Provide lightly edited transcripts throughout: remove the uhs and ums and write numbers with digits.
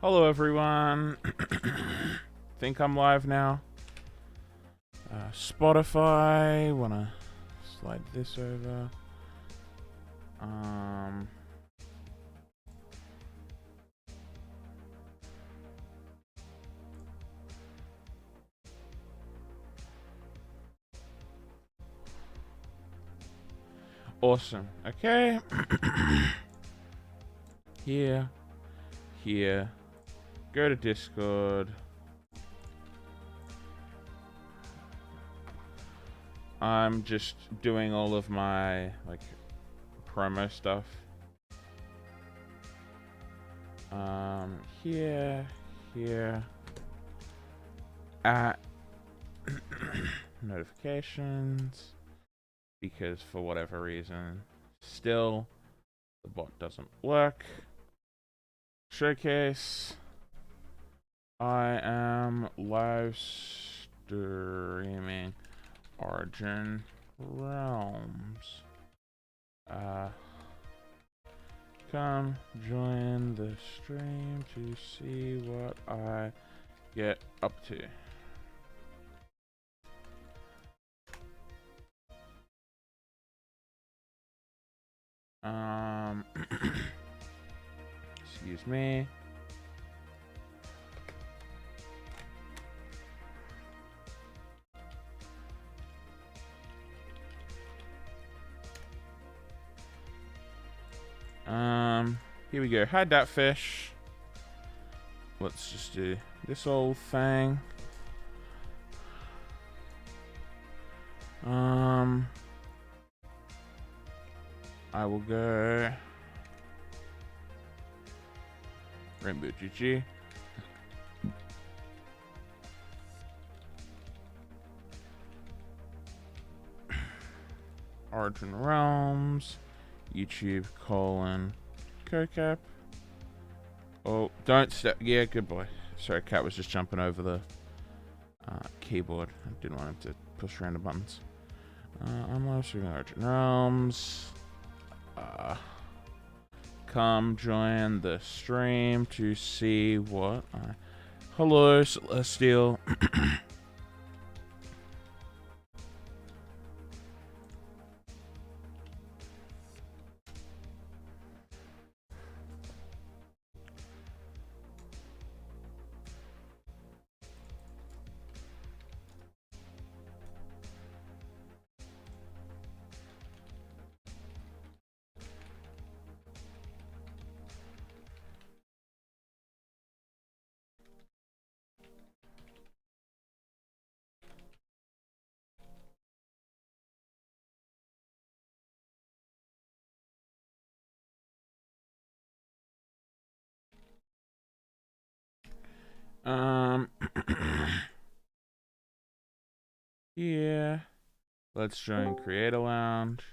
Hello everyone. Think I'm live now. Spotify, wanna slide this over. Awesome. Okay. Here. Go to Discord. I'm just doing all of my promo stuff. Here at notifications, because for whatever reason still the bot doesn't work. Showcase. I am live streaming Origin Realms. Come join the stream to see what I get up to. Excuse me. Here we go. Hi, that fish. Let's just do this old thing. I will go Rainbow GG. Origin Realms. YouTube : CoCap. Oh, don't step. Yeah, good boy. Sorry, Cat was just jumping over the keyboard. I didn't want him to push random buttons. I'm live streaming Origin Realms. Come join the stream to see what I... Hello, Celestial. Yeah. Let's join Creator Lounge.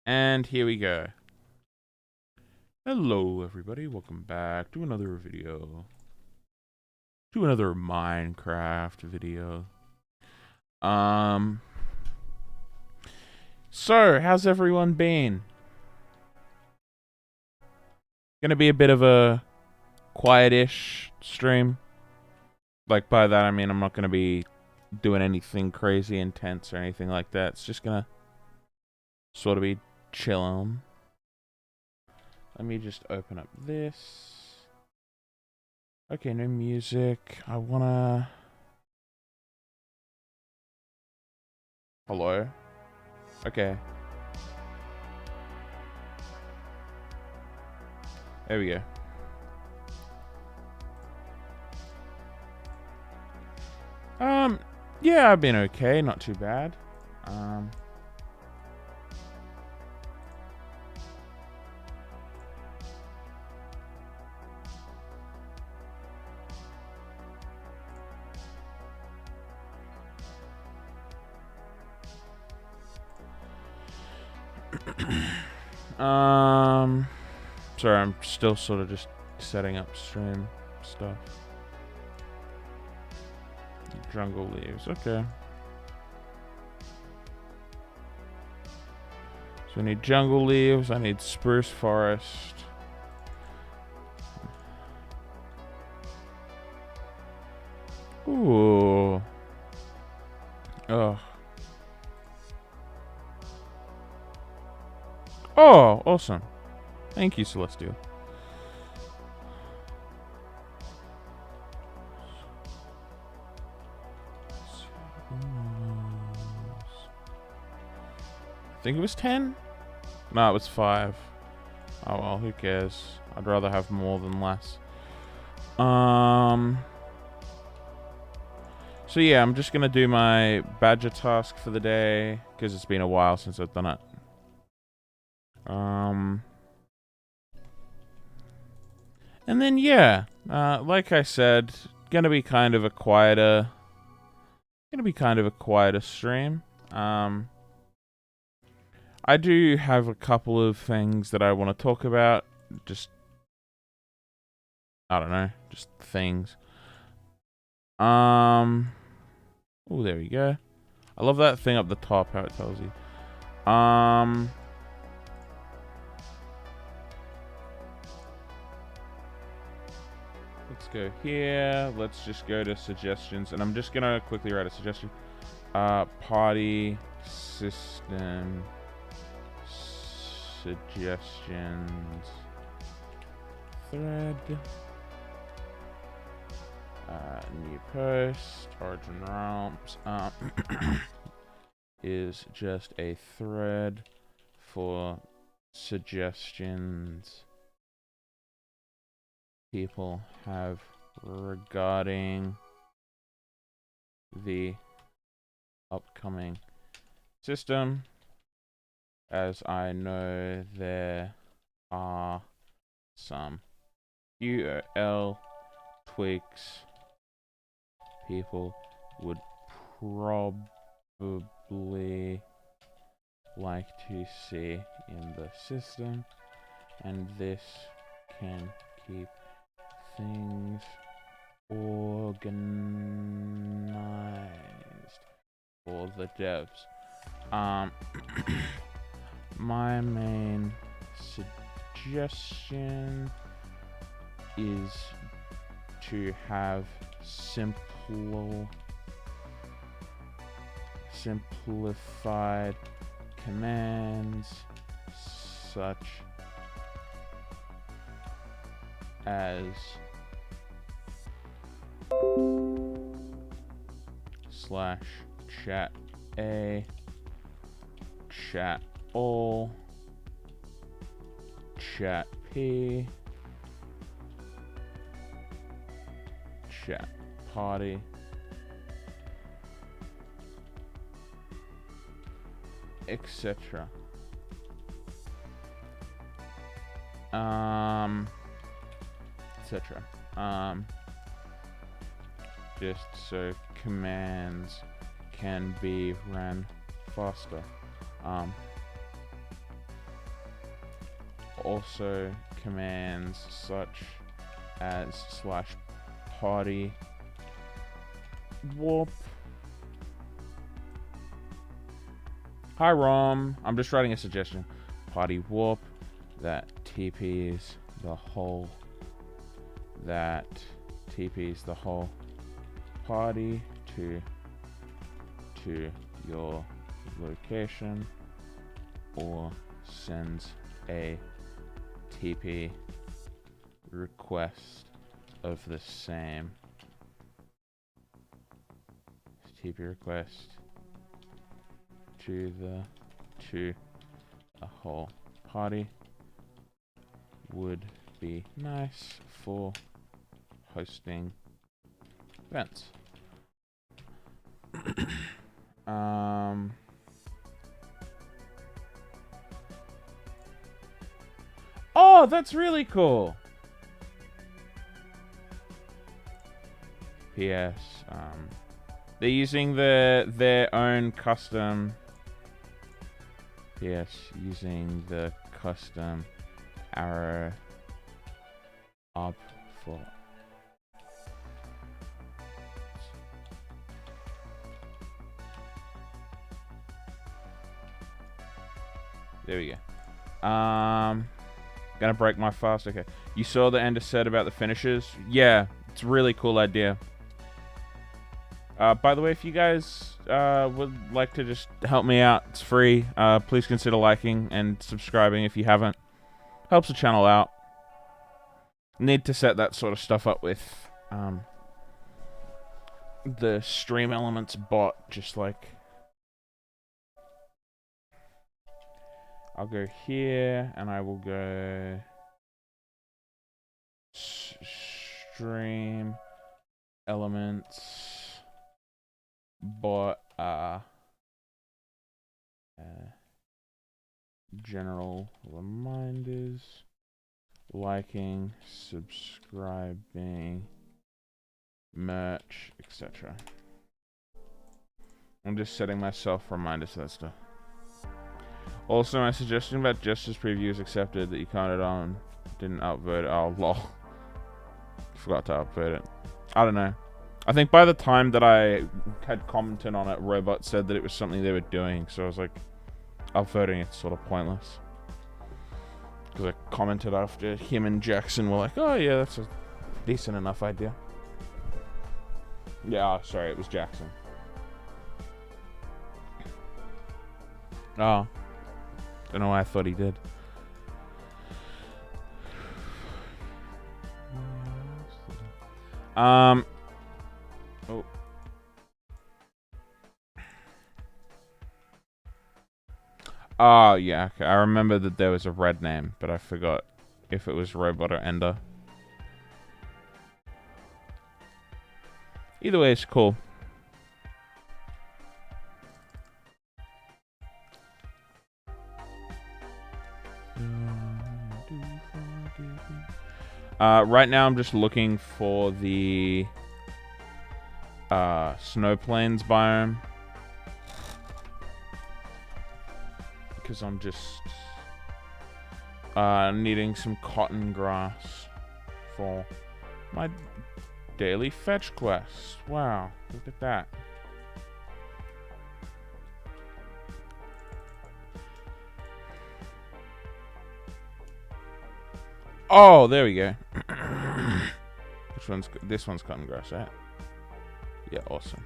And here we go. Hello, everybody. Welcome back to another video. To another Minecraft video. So, how's everyone been? Gonna be a bit of a quietish stream. Like, by that I mean I'm not gonna be doing anything crazy intense or anything like that. It's just gonna sort of be chillin'. Let me just open up this. Okay, no music. I wanna... Hello? Okay. There we go. Yeah, I've been okay, not too bad. Sorry, I'm still sort of just setting up stream stuff. Jungle leaves, okay. So I need jungle leaves, I need spruce forest. Ooh. Oh. Oh, awesome. Thank you, Celestial. I think it was 10? No, it was 5. Oh well, who cares? I'd rather have more than less. So yeah, I'm just gonna do my badger task for the day, because it's been a while since I've done it. And then yeah, like I said, gonna be kind of a quieter stream. I do have a couple of things that I want to talk about. Just, I don't know, just things. Oh, there we go. I love that thing up the top, how it tells you. Let's go here. Let's just go to suggestions, and I'm just gonna quickly write a suggestion. Party system suggestions thread. New post. Origin Realms is just a thread for suggestions people have regarding the upcoming system, as I know there are some URL tweaks people would probably like to see in the system, and this can keep things organized for the devs. My main suggestion is to have simplified commands such as /chat A, chat all, chat P, chat party, etc. etc. Just so commands can be ran faster. Also commands such as /party warp. Hi Rom, I'm just writing a suggestion. Party warp that TPs the whole party to your location, or sends a TP request of the same TP request to a whole party. Would be nice for hosting events. Oh, that's really cool. PS, they're using their own custom. PS, using the custom arrow up for. There we go. Gonna break my fast. Okay. You saw the Ender said about the finishers? Yeah, it's a really cool idea. By the way, if you guys would like to just help me out, it's free. Please consider liking and subscribing if you haven't. Helps the channel out. Need to set that sort of stuff up with the Stream Elements bot, just like... I'll go here, and I will go... Stream Elements bot general reminders, liking, subscribing, merch, etc. I'm just setting myself reminders for that stuff. Also, my suggestion about Justice Preview is accepted that you commented on. Didn't upvote it. Oh, lol. Forgot to upvote it. I don't know. I think by the time that I had commented on it, Robot said that it was something they were doing, so I was like, upvoting it's sort of pointless. Because I commented after him and Jackson were like, oh yeah, that's a decent enough idea. Yeah, oh, sorry, it was Jackson. Oh. Don't know why I thought he did. Oh. Oh, yeah, okay. I remember that there was a red name, but I forgot if it was Robot or Ender. Either way, it's cool. Right now I'm just looking for the Snow Plains biome. Because I'm just needing some cotton grass for my daily fetch quest. Wow, look at that. Oh, there we go. This one's cotton grass, right? Yeah, awesome.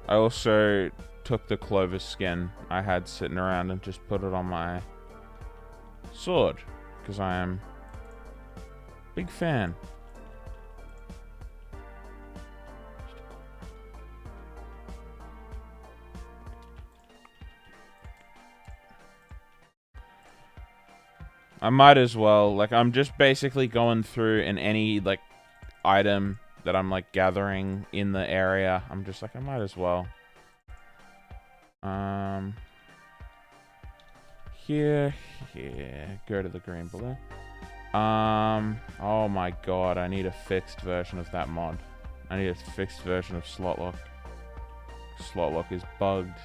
I also took the clover skin I had sitting around and just put it on my sword, because I am a big fan. I might as well, like, I'm just basically going through in any, like, item that I'm, like, gathering in the area. I'm just like, I might as well. Here, go to the green below. Oh my god, I need a fixed version of that mod. I need a fixed version of Slotlock. Slotlock is bugged.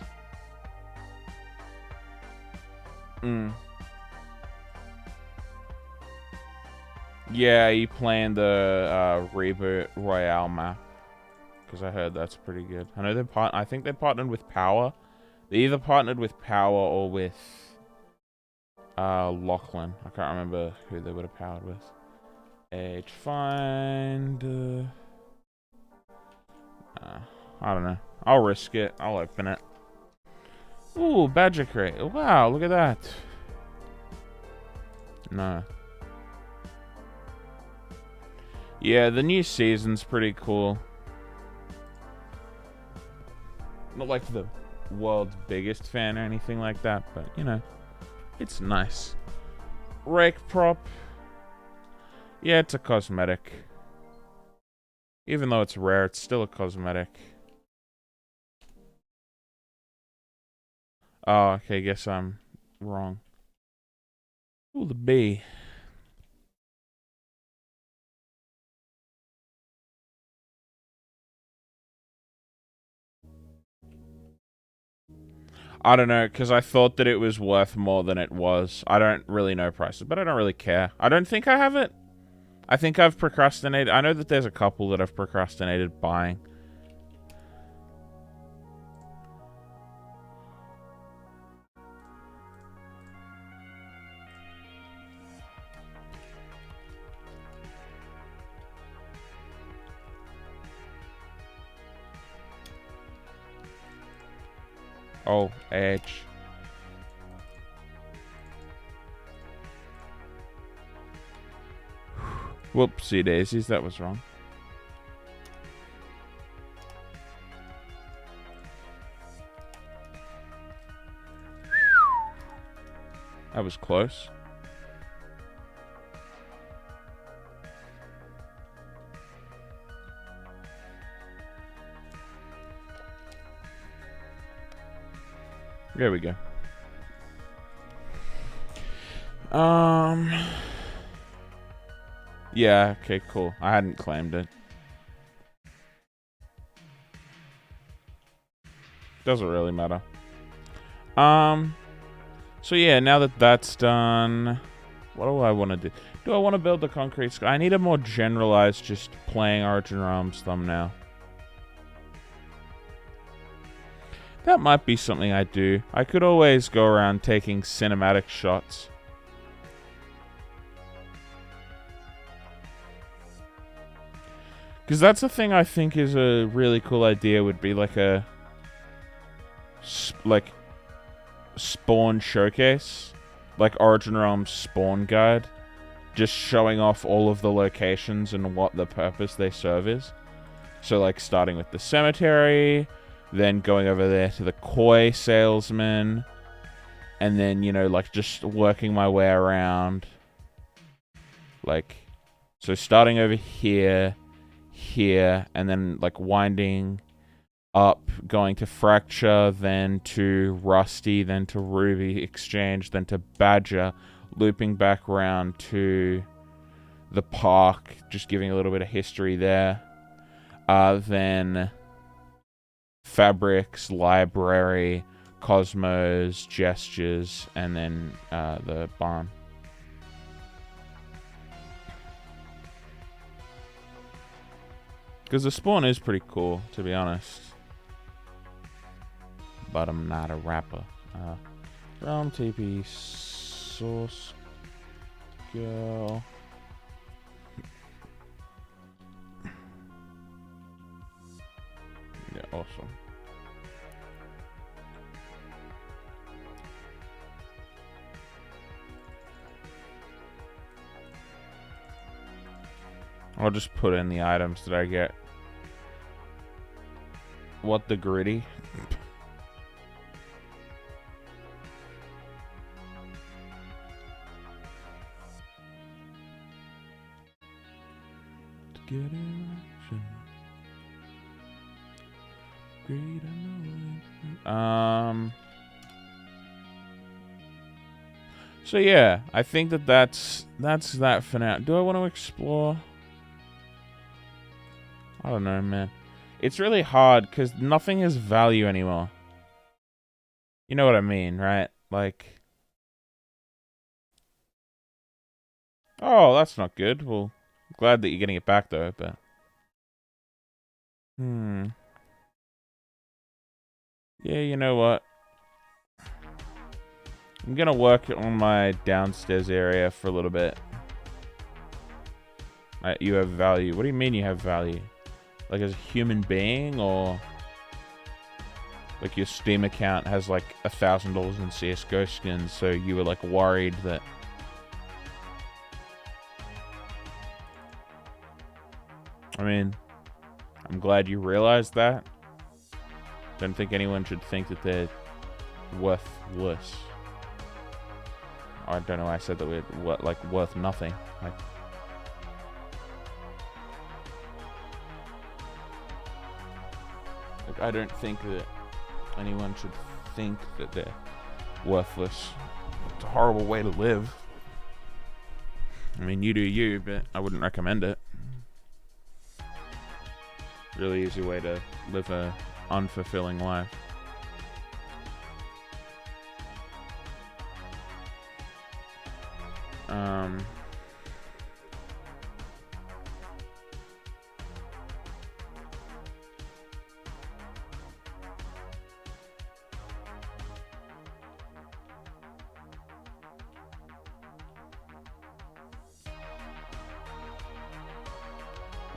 Yeah, you playing the Reboot Royale map, because I heard that's pretty good. I know I think they partnered with Power. They either partnered with Power or with Lachlan. I can't remember who they would have powered with. Age find. I don't know. I'll risk it. I'll open it. Ooh, Badger Crate. Wow, look at that. No. Yeah, the new season's pretty cool. Not like the world's biggest fan or anything like that, but, you know, it's nice. Rake prop. Yeah, it's a cosmetic. Even though it's rare, it's still a cosmetic. Oh, okay, guess I'm wrong. Ooh, the bee. I don't know, because I thought that it was worth more than it was. I don't really know prices, but I don't really care. I don't think I have it. I think I've procrastinated. I know that there's a couple that I've procrastinated buying. Oh, H. Whoopsie daisies, that was wrong. That was close. There we go. Yeah, okay, cool. I hadn't claimed it. Doesn't really matter. So yeah, now that that's done, what do I want to do? Do I want to build the concrete sky? I need a more generalized, just playing Origin Realms thumbnail. That might be something I do. I could always go around taking cinematic shots. Because that's the thing I think is a really cool idea, would be like a... spawn showcase. Like Origin Realms spawn guide. Just showing off all of the locations and what the purpose they serve is. So like starting with the cemetery, then going over there to the koi salesman, and then, you know, like just working my way around. Like, so starting over here, and then like winding up, going to Fracture, then to Rusty, then to Ruby Exchange, then to Badger, looping back around to the park, just giving a little bit of history there. Then Fabrics, Library, Cosmos, Gestures, and then the barn. Because the spawn is pretty cool, to be honest. But I'm not a rapper. Realm TP Source Girl. Yeah, awesome. I'll just put in the items that I get. What the gritty? To get action. Great unknown. So yeah, I think that's that for now. Do I want to explore? I don't know, man. It's really hard because nothing has value anymore. You know what I mean, right? Like... Oh, that's not good. Well, glad that you're getting it back, though, but... Yeah, you know what? I'm gonna work on my downstairs area for a little bit. You have value. What do you mean you have value? Like as a human being, or like your Steam account has like $1,000 in CSGO skins, so you were like worried that... I mean, I'm glad you realized that. Don't think anyone should think that they're worthless. I don't know why I said that we're like worth nothing. Like... I don't think that anyone should think that they're worthless. It's a horrible way to live. I mean, you do you, but I wouldn't recommend it. Really easy way to live a unfulfilling life.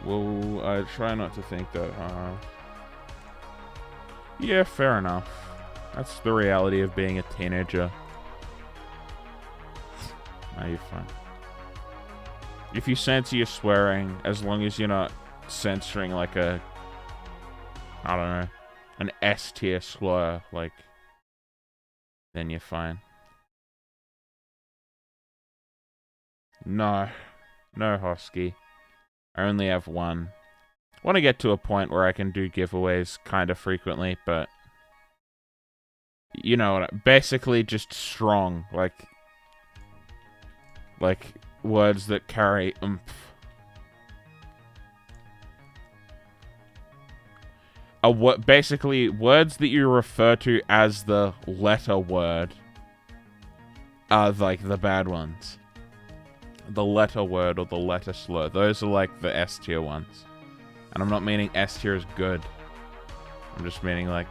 Well, I try not to think that. Yeah, fair enough. That's the reality of being a teenager. No, you're fine. If you censor your swearing, as long as you're not censoring like a, I don't know, an S tier slur, like, then you're fine. No, no Hosky. I only have one. I want to get to a point where I can do giveaways kind of frequently, but you know, basically just strong, like words that carry oomph. Basically, words that you refer to as the letter word are like the bad ones. The letter word or the letter slur. Those are like the S tier ones. And I'm not meaning S tier is good. I'm just meaning like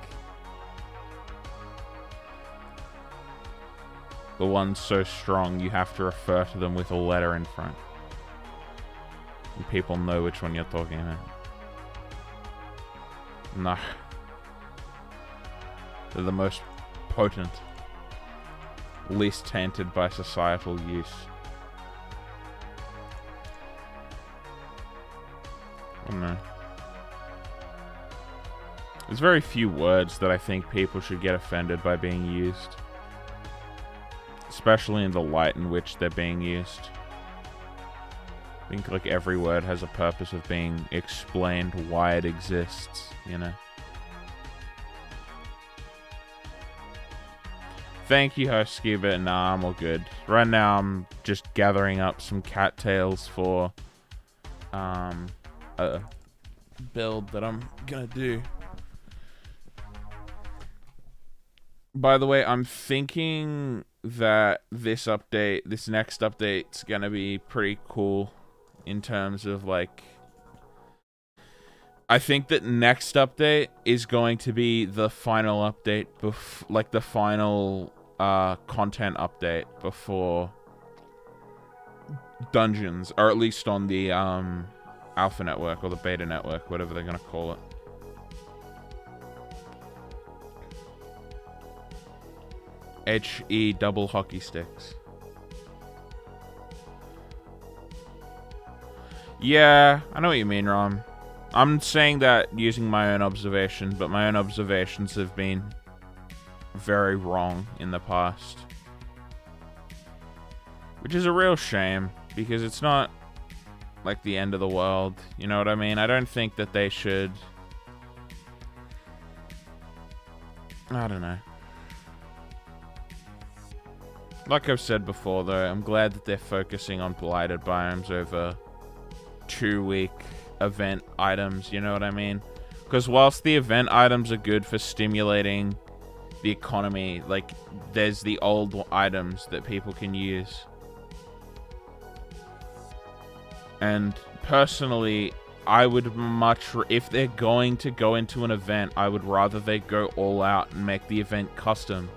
the ones so strong you have to refer to them with a letter in front. And people know which one you're talking about. No. They're the most potent, least tainted by societal use. I don't know. There's very few words that I think people should get offended by being used. Especially in the light in which they're being used. I think like every word has a purpose of being explained why it exists, you know? Thank you, Husky, but nah, I'm all good. Right now I'm just gathering up some cattails for a build that I'm gonna do. By the way, I'm thinking that this next update's gonna be pretty cool in terms of like, I think that next update is going to be the final update, like the final content update before Dungeons, or at least on the Alpha Network or the Beta Network, whatever they're gonna call it. HE double hockey sticks. Yeah, I know what you mean, Rom. I'm saying that using my own observation, but my own observations have been very wrong in the past. Which is a real shame, because it's not like the end of the world, you know what I mean? I don't think that they should... I don't know. Like I've said before, though, I'm glad that they're focusing on blighted biomes over 2-week event items, you know what I mean? Because whilst the event items are good for stimulating the economy, like, there's the old items that people can use. And personally, I would if they're going to go into an event, I would rather they go all out and make the event custom.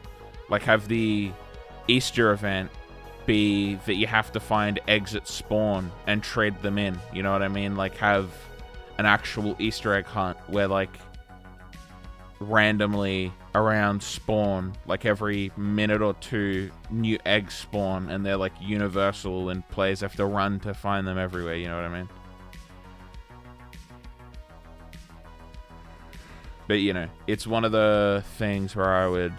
Like, have the Easter event be that you have to find eggs at spawn and trade them in, you know what I mean? Like, have an actual Easter egg hunt where, like, randomly around spawn, like every minute or two, new eggs spawn, and they're like universal and players have to run to find them everywhere, you know what I mean? But, you know, it's one of the things where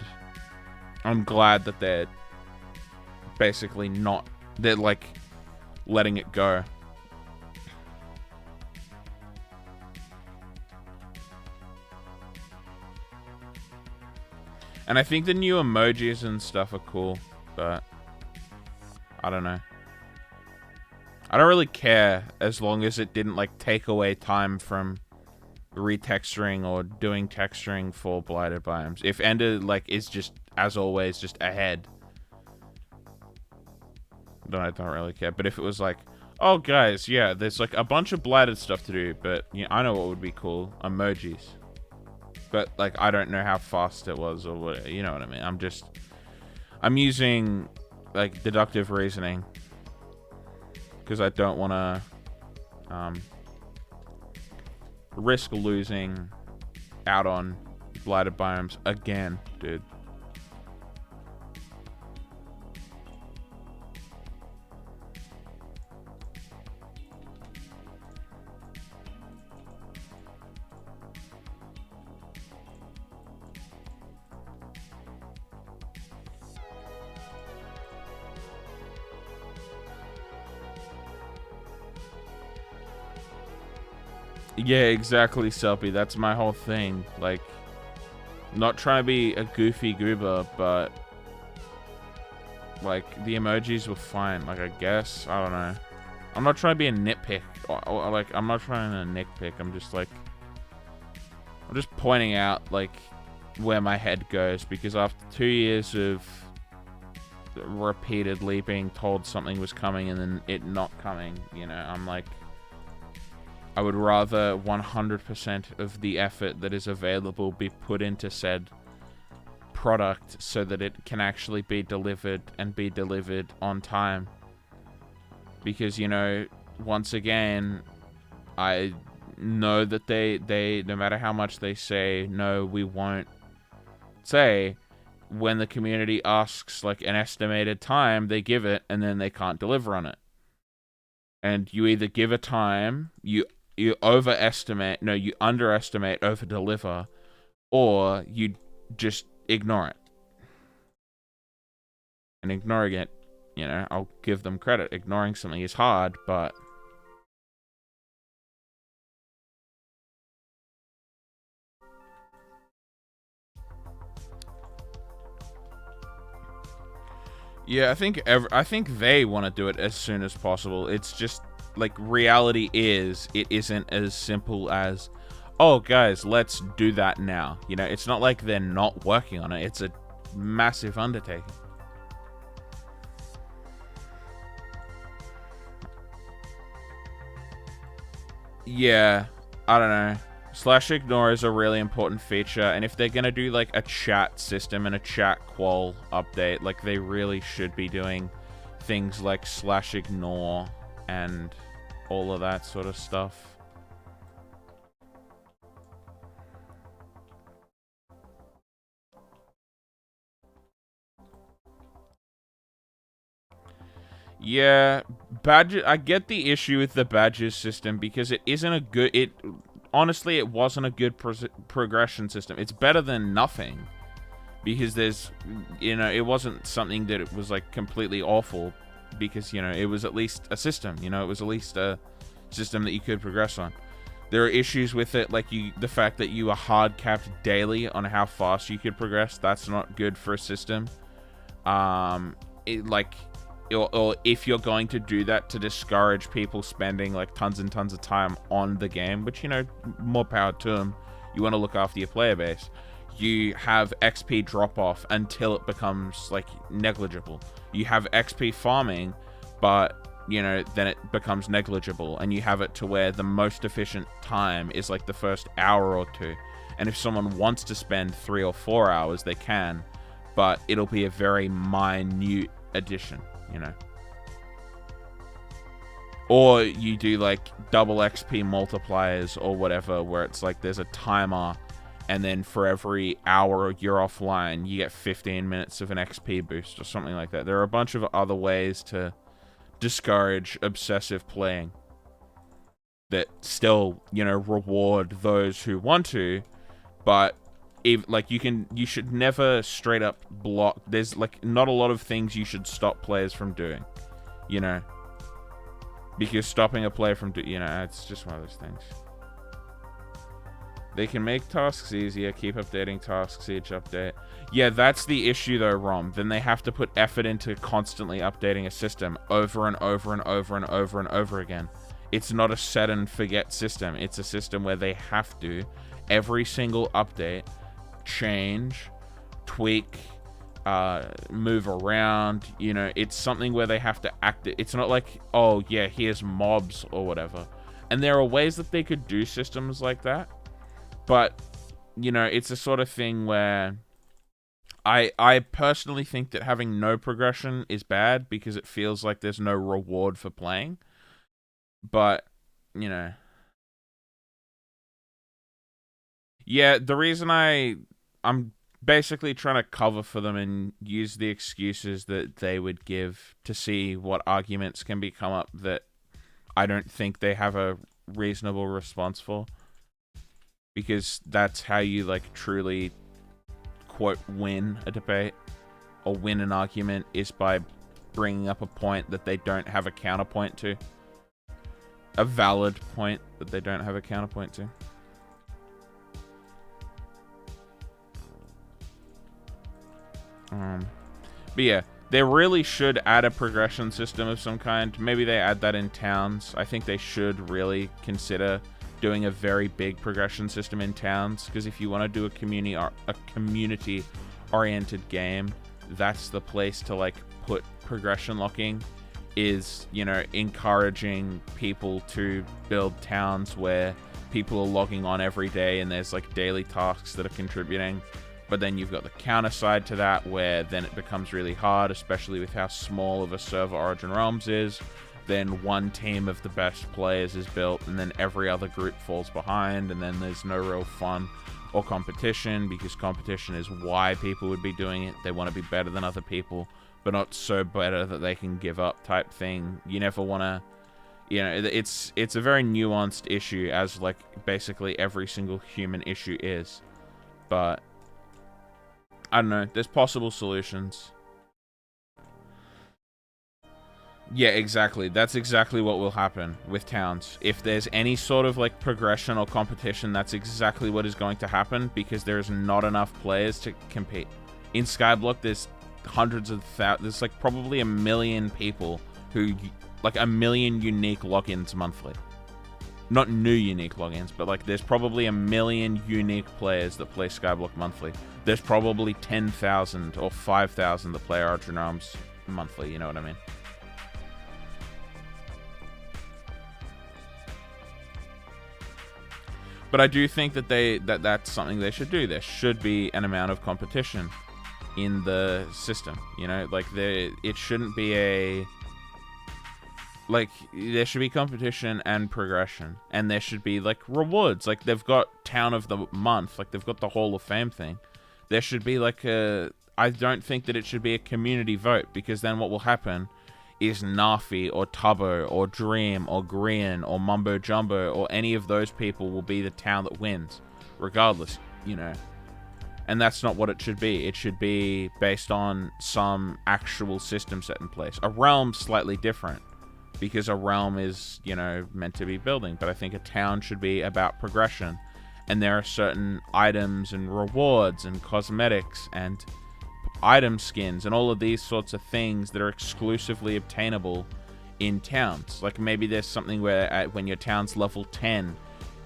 I'm glad that they're basically they're like letting it go. And I think the new emojis and stuff are cool, but I don't know. I don't really care as long as it didn't like take away time from retexturing or doing texturing for blighted biomes. If Ender like is just, as always, just ahead, then I don't really care. But if it was like, oh guys, yeah, there's like a bunch of blighted stuff to do, but you know, I know what would be cool, emojis. But like, I don't know how fast it was or what, you know what I mean? I'm using like deductive reasoning because I don't want to risk losing out on blighted biomes again, dude. Yeah, exactly, Selby. That's my whole thing. Like, not trying to be a goofy goober, but like the emojis were fine. Like, I guess I don't know. I'm not trying to be a nitpick. Or, like, I'm not trying to nitpick. I'm just pointing out like where my head goes, because after 2 years of repeatedly being told something was coming and then it not coming, you know, I'm like, I would rather 100% of the effort that is available be put into said product so that it can actually be delivered and be delivered on time. Because, you know, once again, I know that they no matter how much they say, no, we won't say, when the community asks like an estimated time, they give it and then they can't deliver on it. And you either give a time, you overestimate, no, you underestimate, over deliver, or you just ignore it. And ignoring it, you know, I'll give them credit. Ignoring something is hard, but yeah, I think they want to do it as soon as possible. It's just like, reality is, it isn't as simple as, oh guys, let's do that now. You know, it's not like they're not working on it. It's a massive undertaking. Yeah, I don't know. /ignore is a really important feature, and if they're gonna do like a chat system and a chat qual update, like, they really should be doing things like /ignore and all of that sort of stuff. Yeah, badges. I get the issue with the badges system because it isn't a good. Honestly, it wasn't a good progression system. It's better than nothing, because there's, you know, it wasn't something that it was like completely awful, because, you know, it was at least a system. You know, it was at least a system that you could progress on. There are issues with it, like the fact that you are hard capped daily on how fast you could progress. That's not good for a system. Or if you're going to do that to discourage people spending like tons and tons of time on the game, which, you know, more power to them. You want to look after your player base. You have XP drop off until it becomes like negligible. You have XP farming, but, you know, then it becomes negligible, and you have it to where the most efficient time is like the first hour or two. And if someone wants to spend 3 or 4 hours, they can, but it'll be a very minute addition, you know. Or you do like double XP multipliers or whatever, where it's like there's a timer, and then for every hour you're offline, you get 15 minutes of an XP boost or something like that. There are a bunch of other ways to discourage obsessive playing that still, you know, reward those who want to, but like, you should never straight up block. There's like not a lot of things you should stop players from doing, you know, because stopping a player from you know, it's just one of those things. They can make tasks easier, keep updating tasks each update. Yeah, that's the issue though, Rom. Then they have to put effort into constantly updating a system over and over and over and over and over again. It's not a set and forget system. It's a system where they have to, every single update, change, tweak, move around. You know, it's something where they have to act it. It's not like, oh yeah, here's mobs or whatever. And there are ways that they could do systems like that, but, you know, it's a sort of thing where I personally think that having no progression is bad, because it feels like there's no reward for playing. But, you know, yeah, the reason I'm basically trying to cover for them and use the excuses that they would give to see what arguments can be come up that I don't think they have a reasonable response for, because that's how you like truly, quote, win a debate or win an argument, is by bringing up a point that they don't have a counterpoint to. a valid point that they don't have a counterpoint to. But yeah, they really should add a progression system of some kind. Maybe they add that in towns. I think they should really consider doing a very big progression system in towns, because if you want to do a community oriented game, that's the place to like put progression locking, is, you know, encouraging people to build towns where people are logging on every day and there's like daily tasks that are contributing. But then you've got the counter side to that, where then it becomes really hard, especially with how small of a server Origin Realms is. Then one team of the best players is built, and then every other group falls behind, and then there's no real fun or competition, because competition is why people would be doing it. They want to be better than other people, but not so better that they can give up type thing. You never want to, you know, it's a very nuanced issue, as like basically every single human issue is. But I don't know, there's possible solutions. Yeah, exactly. That's exactly what will happen with towns. If there's any sort of like progression or competition, that's exactly what is going to happen, because there's not enough players to compete. In Skyblock, there's hundreds of thousands, there's like probably 1 million people who, like 1 million unique logins monthly. Not new unique logins, but like there's probably 1 million unique players that play Skyblock monthly. There's probably 10,000 or 5,000 that play Origin Realms monthly, you know what I mean? But I do think that that's something they should do. There should be an amount of competition in the system, you know? Like, it shouldn't be a... Like, there should be competition and progression. And there should be, like, rewards. Like, they've got Town of the Month. Like, they've got the Hall of Fame thing. There should be, like, a... I don't think that it should be a community vote, because then what will happen is Nafi or Tubbo or Dream or Grian or Mumbo Jumbo or any of those people will be the town that wins, regardless, you know. And that's not what it should be. It should be based on some actual system set in place. A realm's slightly different, because a realm is, you know, meant to be building. But I think a town should be about progression. And there are certain items and rewards and cosmetics and item skins and all of these sorts of things that are exclusively obtainable in towns. Like, maybe there's something where when your town's level 10,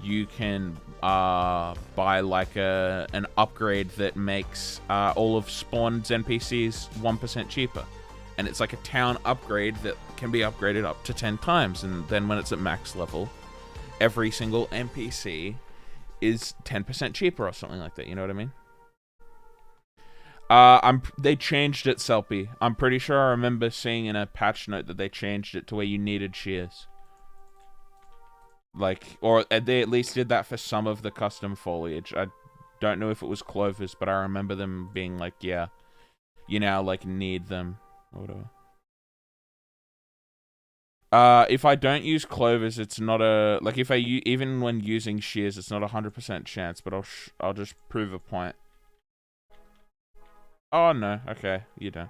you can buy like an upgrade that makes all of spawned NPCs 1% cheaper. And it's like a town upgrade that can be upgraded up to 10 times. And then when it's at max level, every single NPC is 10% cheaper or something like that. You know what I mean? They changed it, Selpy. I'm pretty sure I remember seeing in a patch note that they changed it to where you needed shears. Like, or they at least did that for some of the custom foliage. I don't know if it was clovers, but I remember them being like, yeah, you now, like, need them, or whatever. If I don't use clovers, it's not a, like, if even when using shears, it's not a 100% chance, but I'll just prove a point. Oh, no. Okay, you don't.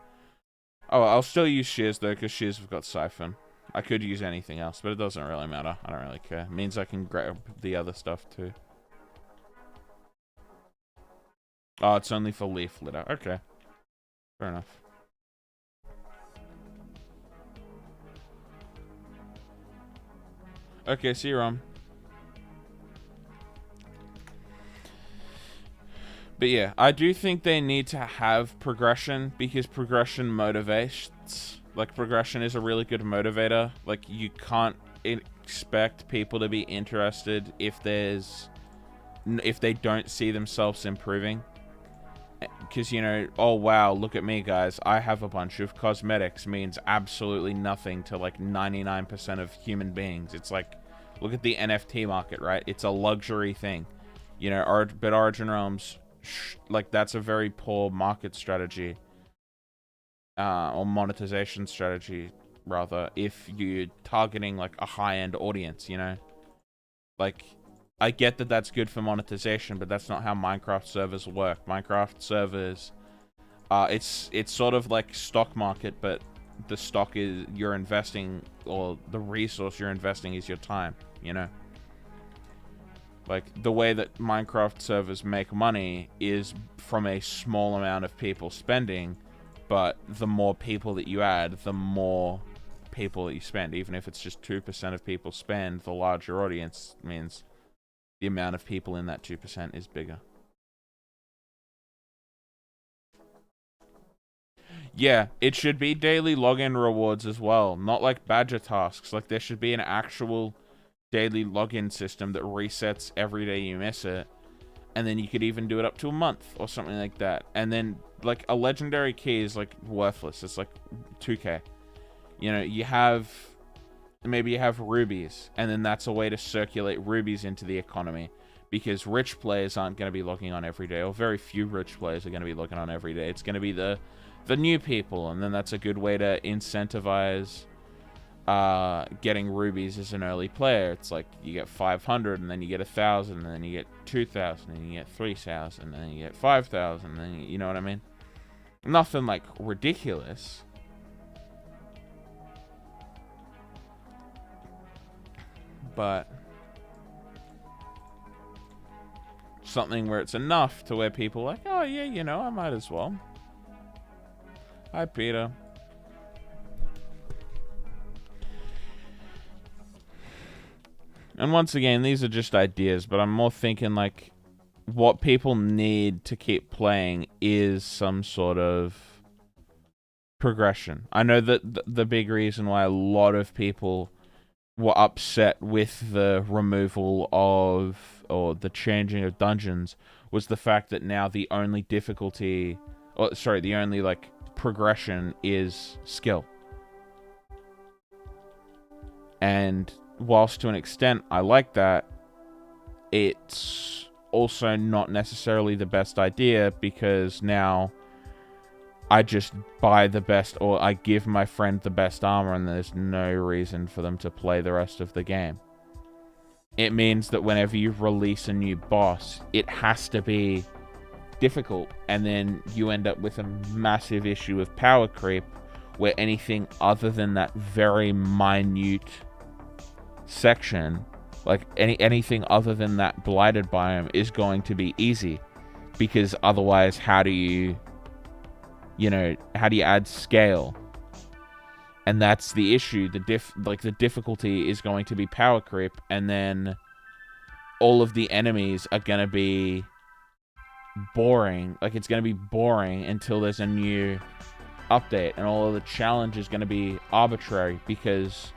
Oh, I'll still use shears, though, because shears have got siphon. I could use anything else, but it doesn't really matter. I don't really care. It means I can grab the other stuff, too. Oh, it's only for leaf litter. Okay. Fair enough. Okay, see you, Rom. But yeah, I do think they need to have progression, because progression motivates. Like, progression is a really good motivator. Like, you can't expect people to be interested if they don't see themselves improving. Because, you know, oh wow, look at me, guys. I have a bunch of cosmetics means absolutely nothing to, like, 99% of human beings. It's like, look at the NFT market, right? It's a luxury thing. You know, but Origin Realms, like, that's a very poor market strategy. Or monetization strategy, rather, if you're targeting, like, a high-end audience, you know? Like, I get that that's good for monetization, but that's not how Minecraft servers work. Minecraft servers, it's sort of like stock market, but the stock is you're investing, or the resource you're investing is your time, you know? Like, the way that Minecraft servers make money is from a small amount of people spending, but the more people that you add, the more people that you spend. Even if it's just 2% of people spend, the larger audience means the amount of people in that 2% is bigger. Yeah, it should be daily login rewards as well, not like badger tasks. Like, there should be an actual daily login system that resets every day you miss it, and then you could even do it up to a month or something like that. And then, like, a legendary key is like worthless. It's like 2k. You know, maybe you have rubies, and then that's a way to circulate rubies into the economy, because rich players aren't going to be logging on every day, or very few rich players are going to be logging on every day. It's going to be the new people, and then that's a good way to incentivize getting rubies as an early player. It's like you get 500, and then you get 1,000, and then you get 2,000, and you get 3,000, and then you get 5,000, and then you know what I mean? Nothing like ridiculous. But something where it's enough to where people are like, oh yeah, you know, I might as well. Hi, Peter. And once again, these are just ideas, but I'm more thinking like what people need to keep playing is some sort of progression. I know that the big reason why a lot of people were upset with the removal of, or the changing of dungeons, was the fact that now the only difficulty, or sorry, the only like progression is skill. And whilst to an extent I like that, it's also not necessarily the best idea, because now I just buy the best, or I give my friend the best armor, and there's no reason for them to play the rest of the game. It means that whenever you release a new boss, it has to be difficult, and then you end up with a massive issue of power creep, where anything other than that very minute section, like anything other than that blighted biome, is going to be easy, because otherwise how do you add scale? And that's the issue. The difficulty is going to be power creep, and then all of the enemies are going to be boring. Like, it's going to be boring until there's a new update, and all of the challenge is going to be arbitrary, because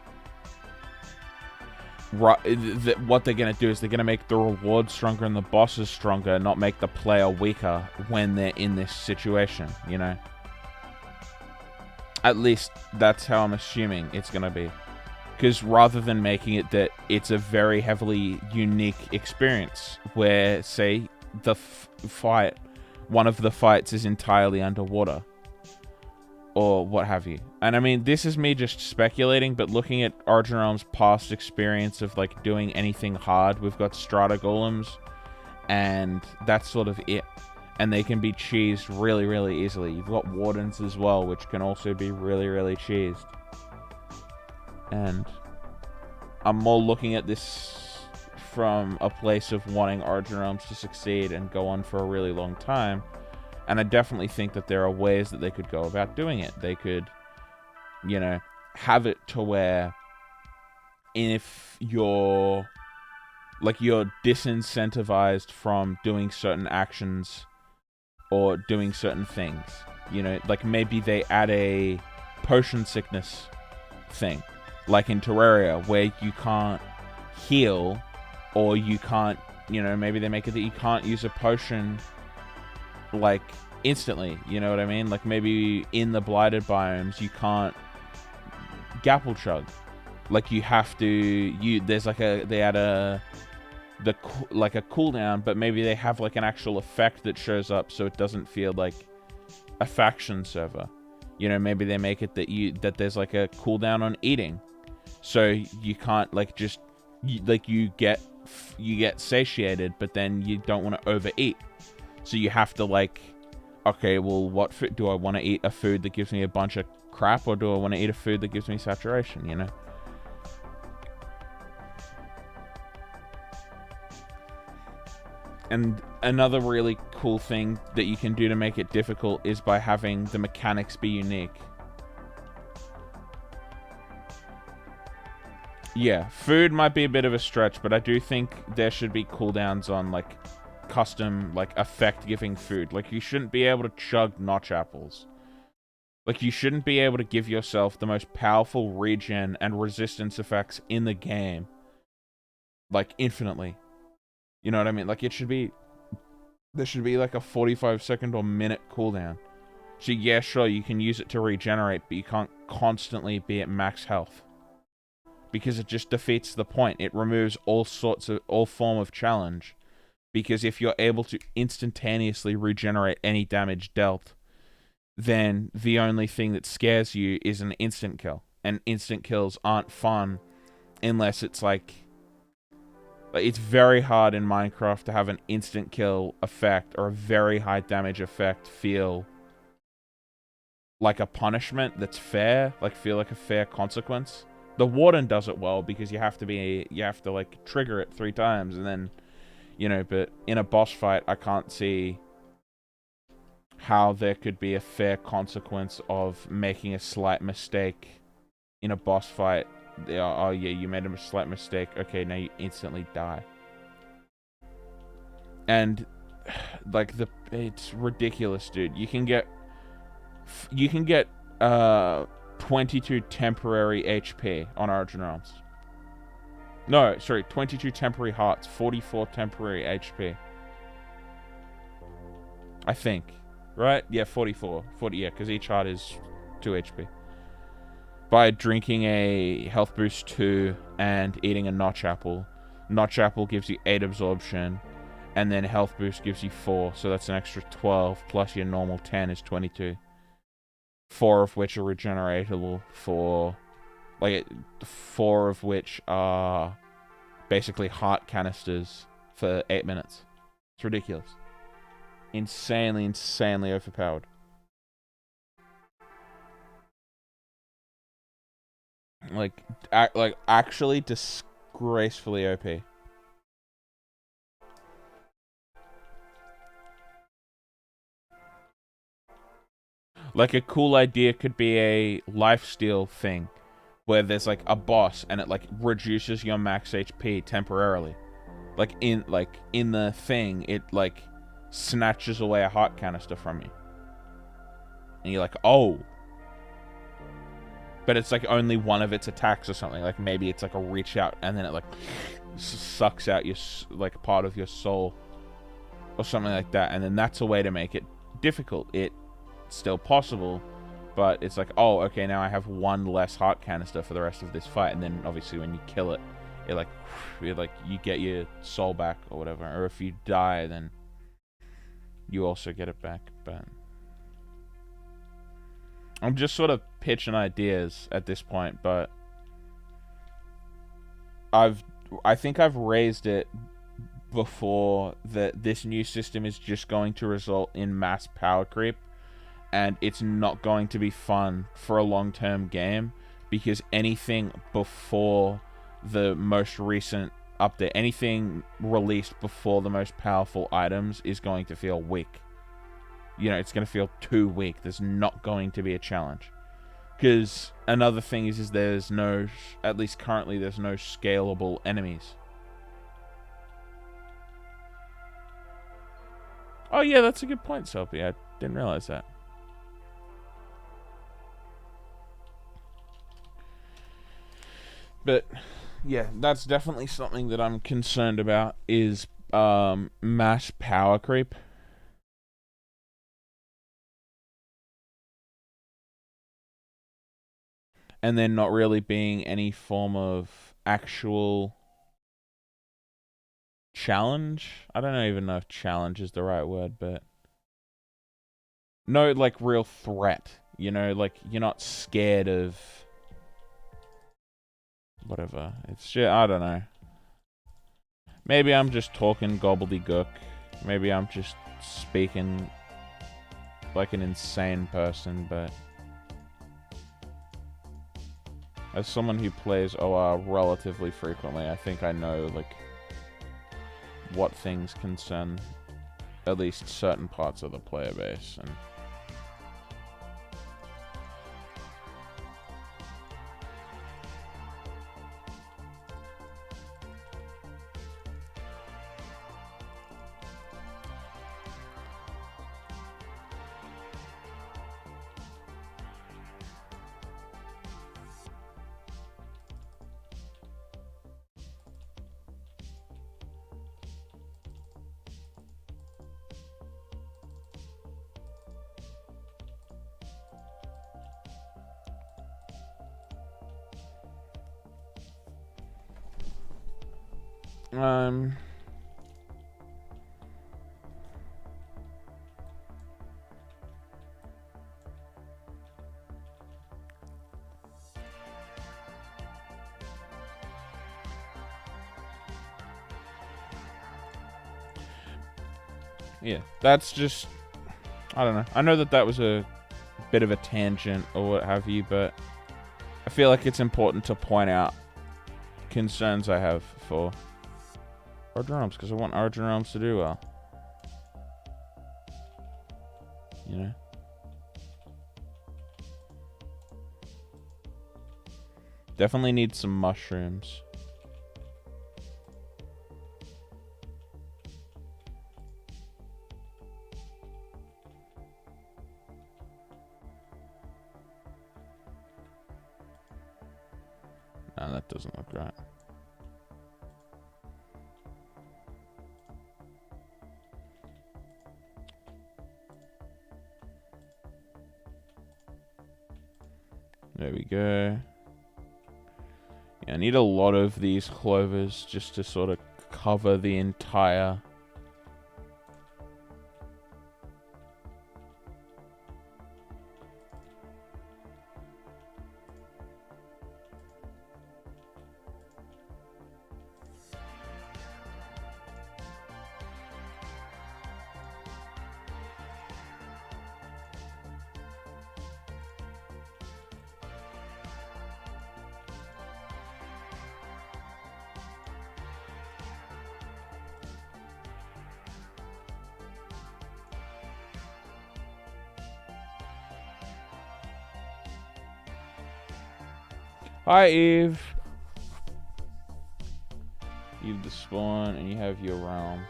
what they're going to do is they're going to make the rewards stronger and the bosses stronger, not make the player weaker when they're in this situation, you know? At least that's how I'm assuming it's going to be. Because rather than making it that it's a very heavily unique experience, where, say, the one of the fights is entirely underwater, or what have you. And I mean, this is me just speculating, but looking at Origin Realms' past experience of like doing anything hard, we've got strata golems, and that's sort of it. And they can be cheesed really, really easily. You've got wardens as well, which can also be really, really cheesed. And I'm more looking at this from a place of wanting Origin Realms to succeed and go on for a really long time. And I definitely think that there are ways that they could go about doing it. They could, you know, have it to where if you're disincentivized from doing certain actions or doing certain things, you know, like maybe they add a potion sickness thing, like in Terraria, where you can't heal, or you can't, you know, maybe they make it that you can't use a potion like instantly, you know what I mean? Like maybe in the blighted biomes you can't gapple chug, like you have to, there's like they add a cooldown, but maybe they have like an actual effect that shows up, so it doesn't feel like a faction server, you know? Maybe they make it that there's like a cooldown on eating, so you can't like just you get satiated, but then you don't want to overeat. So you have to like okay, well, what food do I want to eat? A food that gives me a bunch of crap, or do I want to eat a food that gives me saturation, you know? And another really cool thing that you can do to make it difficult is by having the mechanics be unique. Yeah, food might be a bit of a stretch, but I do think there should be cooldowns on, like, custom, like, effect-giving food. Like, you shouldn't be able to chug notch apples. Like, you shouldn't be able to give yourself the most powerful regen and resistance effects in the game. Like, infinitely. You know what I mean? Like, there should be, like, a 45-second or minute cooldown. So, yeah, sure, you can use it to regenerate, but you can't constantly be at max health. Because it just defeats the point. It removes all form of challenge. Because if you're able to instantaneously regenerate any damage dealt, then the only thing that scares you is an instant kill. And instant kills aren't fun unless it's like... It's very hard in Minecraft to have an instant kill effect or a very high damage effect feel like a punishment that's fair, like feel like a fair consequence. The Warden does it well because you have to like trigger it 3 times and then, you know, but in a boss fight I can't see how there could be a fair consequence of making a slight mistake in a boss fight. Oh yeah, you made a slight mistake. Okay, now you instantly die. And like it's ridiculous, dude. You can get 22 temporary HP on Origin Realms. No, sorry, 22 temporary hearts, 44 temporary HP. I think. Right? Yeah, 44. 40, yeah, because each heart is 2 HP. By drinking a health boost 2 and eating a notch apple. Notch apple gives you 8 absorption, and then health boost gives you 4, so that's an extra 12, plus your normal 10 is 22. 4 of which are regeneratable for... Like, 4 of which are basically heart canisters for 8 minutes. It's ridiculous. Insanely overpowered. Like actually disgracefully OP. Like, a cool idea could be a lifesteal thing, where there's like a boss and it like reduces your max HP temporarily. Like in the thing, it like snatches away a heart canister from you. And you're like, oh. But it's like only one of its attacks or something. Like maybe it's like a reach out and then it like sucks out your like part of your soul or something like that. And then that's a way to make it difficult. It's still possible, but it's like, oh, okay, now I have 1 less heart canister for the rest of this fight. And then obviously when you kill it, it you get your soul back or whatever. Or if you die, then you also get it back. But I'm just sort of pitching ideas at this point, but I think I've raised it before that this new system is just going to result in mass power creep, and it's not going to be fun for a long-term game, because anything before the most recent update, anything released before the most powerful items is going to feel weak. You know, it's going to feel too weak. There's not going to be a challenge. Because another thing is there's no, at least currently, there's no scalable enemies. Oh yeah, that's a good point, Soapy. I didn't realize that. But yeah, that's definitely something that I'm concerned about, is mass power creep. And then not really being any form of actual challenge. I don't even know if challenge is the right word, but no, like, real threat. You know, like, you're not scared of whatever. It's just, I don't know. Maybe I'm just talking gobbledygook. Maybe I'm just speaking like an insane person, but as someone who plays OR relatively frequently, I think I know, like, what things concern at least certain parts of the player base, and yeah, that's just, I don't know. I know that that was a bit of a tangent or what have you, but I feel like it's important to point out concerns I have for Origin Realms, because I want Origin Realms to do well. You know? Definitely need some mushrooms. No, that doesn't look right. There we go. Yeah, I need a lot of these clovers just to sort of cover the entire... Hi, Eve. You've the spawn, and you have your realm.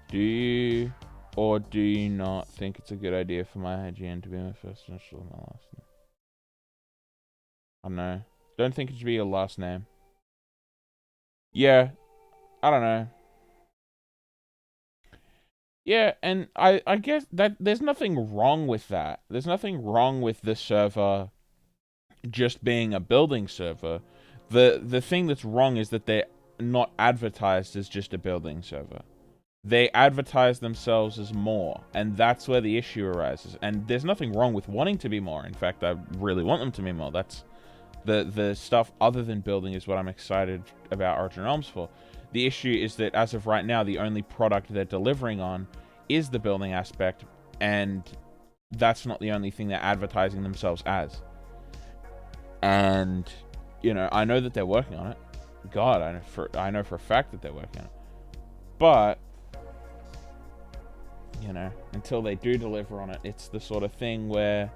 Do you or do you not think it's a good idea for my IGN to be my first initial and my last name? I don't know. Don't think it should be your last name. Yeah, I don't know. Yeah, and I guess that there's nothing wrong with that. There's nothing wrong with the server just being a building server. The thing that's wrong is that they're not advertised as just a building server. They advertise themselves as more, and that's where the issue arises. And there's nothing wrong with wanting to be more. In fact, I really want them to be more. That's the stuff other than building is what I'm excited about Origin Realms for. The issue is that as of right now, the only product they're delivering on is the building aspect, and that's not the only thing they're advertising themselves as. And, you know, I know that they're working on it. God, I know for a fact that they're working on it. But, you know, until they do deliver on it, it's the sort of thing where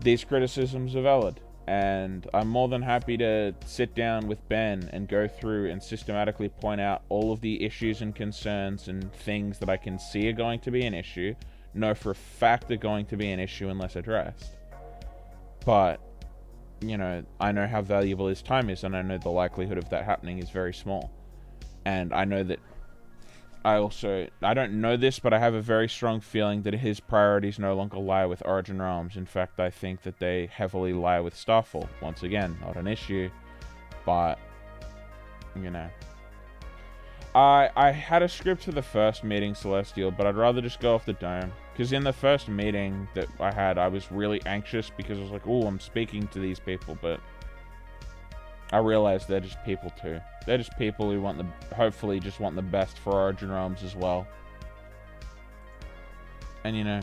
these criticisms are valid. And I'm more than happy to sit down with Ben and go through and systematically point out all of the issues and concerns and things that I can see are going to be an issue. Know for a fact they're going to be an issue unless addressed. But, you know, I know how valuable his time is, and I know the likelihood of that happening is very small. And I know that I don't know this, but I have a very strong feeling that his priorities no longer lie with Origin Realms. In fact, I think that they heavily lie with Starfall. Once again, not an issue, but, you know. I had a script for the first meeting, Celestial, but I'd rather just go off the dome. Because in the first meeting that I had, I was really anxious because I was like, oh, I'm speaking to these people, but I realize they're just people too. They're just people who hopefully just want the best for Origin Realms as well. And you know,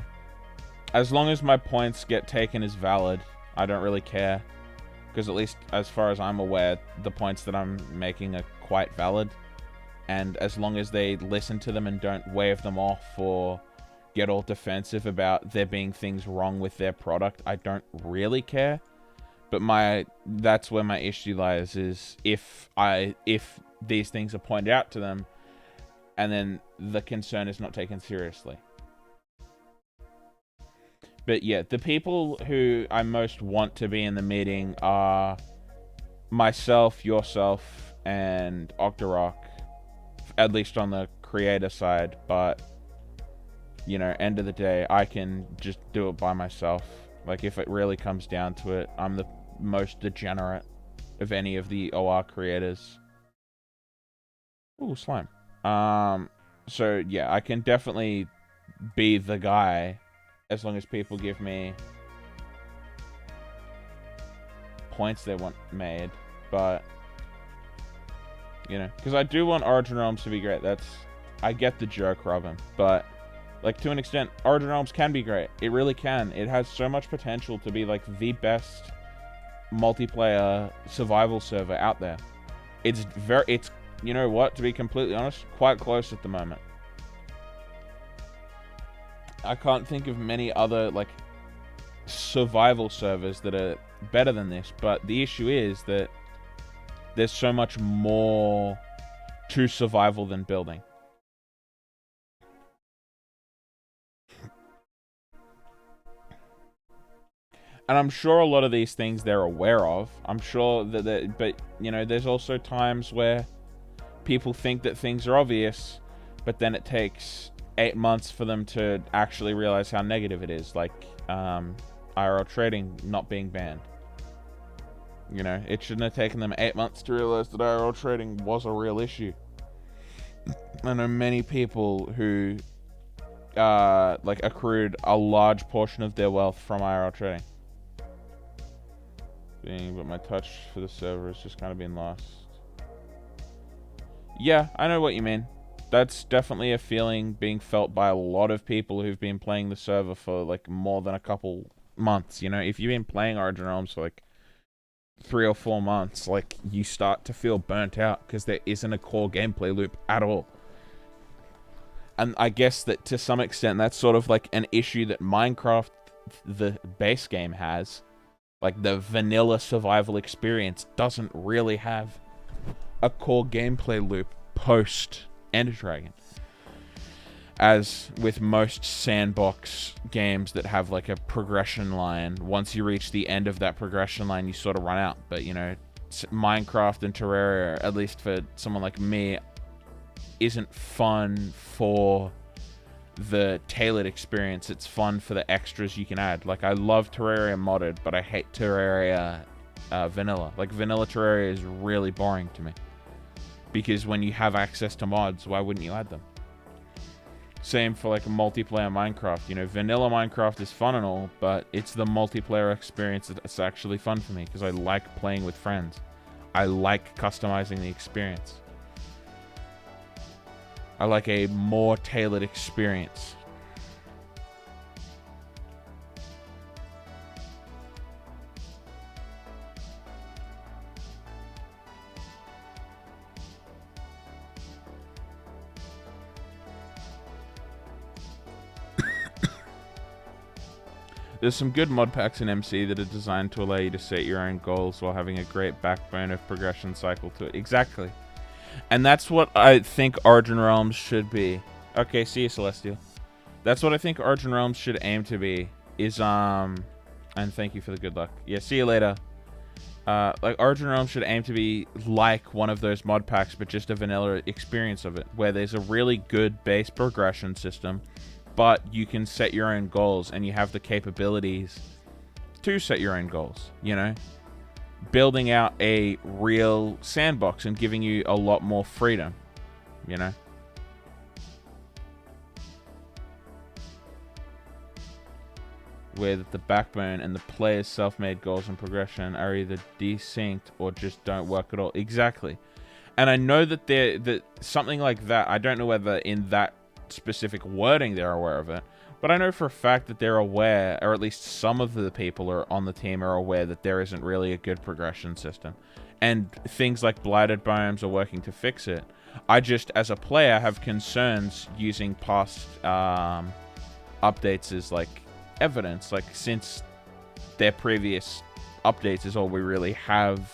as long as my points get taken as valid, I don't really care. Because at least as far as I'm aware, the points that I'm making are quite valid. And as long as they listen to them and don't wave them off or get all defensive about there being things wrong with their product, I don't really care. But that's where my issue lies, is if these things are pointed out to them and then the concern is not taken seriously. But yeah, the people who I most want to be in the meeting are myself, yourself, and Octorok, at least on the creator side. But, you know, end of the day, I can just do it by myself. Like, if it really comes down to it, I'm the most degenerate of any of the OR creators. Ooh, slime. So yeah, I can definitely be the guy as long as people give me points they want made. But, you know, because I do want Origin Realms to be great. I get the joke, Robin. But, like, to an extent, Origin Realms can be great. It really can. It has so much potential to be, like, the best multiplayer survival server out there. It's, you know what, to be completely honest, quite close at the moment. I can't think of many other, like, survival servers that are better than this, but the issue is that there's so much more to survival than building. And I'm sure a lot of these things they're aware of. I'm sure that but, you know, there's also times where people think that things are obvious, but then it takes 8 months for them to actually realize how negative it is. Like, IRL trading not being banned. You know, it shouldn't have taken them 8 months to realize that IRL trading was a real issue. I know many people who, like, accrued a large portion of their wealth from IRL trading. But my touch for the server has just kind of been lost. Yeah, I know what you mean. That's definitely a feeling being felt by a lot of people who've been playing the server for, like, more than a couple months. You know, if you've been playing Origin Realms for, like, 3 or 4 months, like, you start to feel burnt out because there isn't a core gameplay loop at all. And I guess that to some extent that's sort of like an issue that Minecraft, the base game, has. Like, the vanilla survival experience doesn't really have a core gameplay loop post Ender Dragon. As with most sandbox games that have, like, a progression line, once you reach the end of that progression line, you sort of run out. But, you know, Minecraft and Terraria, at least for someone like me, isn't fun for the tailored experience. It's fun for the extras you can add. Like, I love Terraria modded, but I hate Terraria vanilla. Like, vanilla Terraria is really boring to me. Because when you have access to mods, why wouldn't you add them? Same for, like, a multiplayer Minecraft. You know, vanilla Minecraft is fun and all, but it's the multiplayer experience that's actually fun for me, because I like playing with friends. I like customizing the experience. I like a more tailored experience. There's some good mod packs in MC that are designed to allow you to set your own goals while having a great backbone of progression cycle to it. Exactly. And that's what I think Origin Realms should be. Okay, see you, Celestial. That's what I think Origin Realms should aim to be. And thank you for the good luck. Yeah, see you later. Like, Origin Realms should aim to be like one of those mod packs, but just a vanilla experience of it, where there's a really good base progression system, but you can set your own goals, and you have the capabilities to set your own goals, you know? Building out a real sandbox and giving you a lot more freedom, you know? where the backbone and the player's self-made goals and progression are either desynced or just don't work at all. Exactly. And I know that something like that, I don't know whether in that specific wording they're aware of it, but I know for a fact that they're aware, or at least some of the people are on the team are aware that there isn't really a good progression system. And things like blighted biomes are working to fix it. I just, as a player, have concerns using past updates as like evidence. Like, since their previous updates is all we really have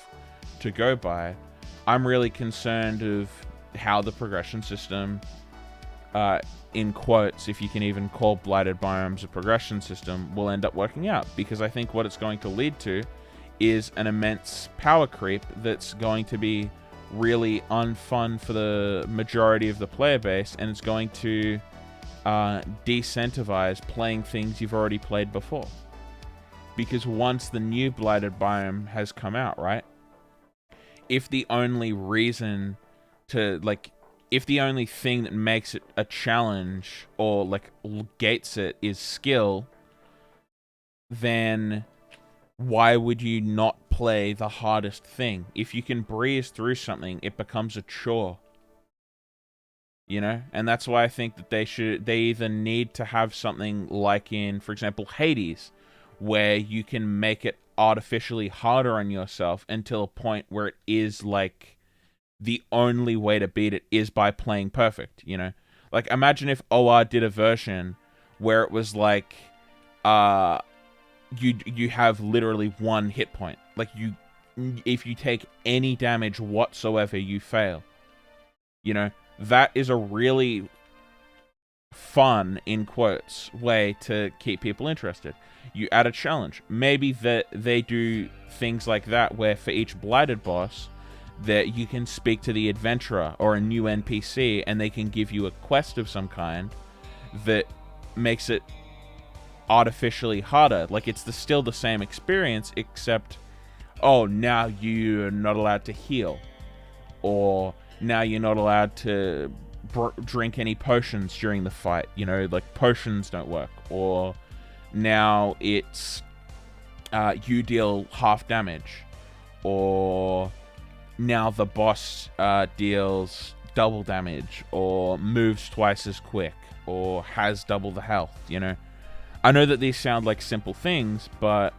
to go by, I'm really concerned of how the progression system, in quotes, if you can even call blighted biomes a progression system, will end up working out. Because I think what it's going to lead to is an immense power creep that's going to be really unfun for the majority of the player base, and it's going to decentivize playing things you've already played before. Because once the new blighted biome has come out, right? If the only reason to, like, if the only thing that makes it a challenge or, like, gates it is skill, then why would you not play the hardest thing? If you can breeze through something, it becomes a chore. You know? And that's why I think that they either need to have something like in, for example, Hades, where you can make it artificially harder on yourself until a point where it is like the only way to beat it is by playing perfect, you know? Like, imagine if OR did a version where it was like you have literally one hit point. Like, if you take any damage whatsoever, you fail. You know, that is a really fun, in quotes, way to keep people interested. You add a challenge. Maybe that they do things like that where for each blighted boss that you can speak to the adventurer or a new NPC and they can give you a quest of some kind that makes it artificially harder. Like, it's still the same experience, except, oh, now you're not allowed to heal, or now you're not allowed to drink any potions during the fight, you know, like potions don't work, or now it's you deal half damage, or now the boss deals double damage, or moves twice as quick, or has double the health, you know. I know that these sound like simple things, but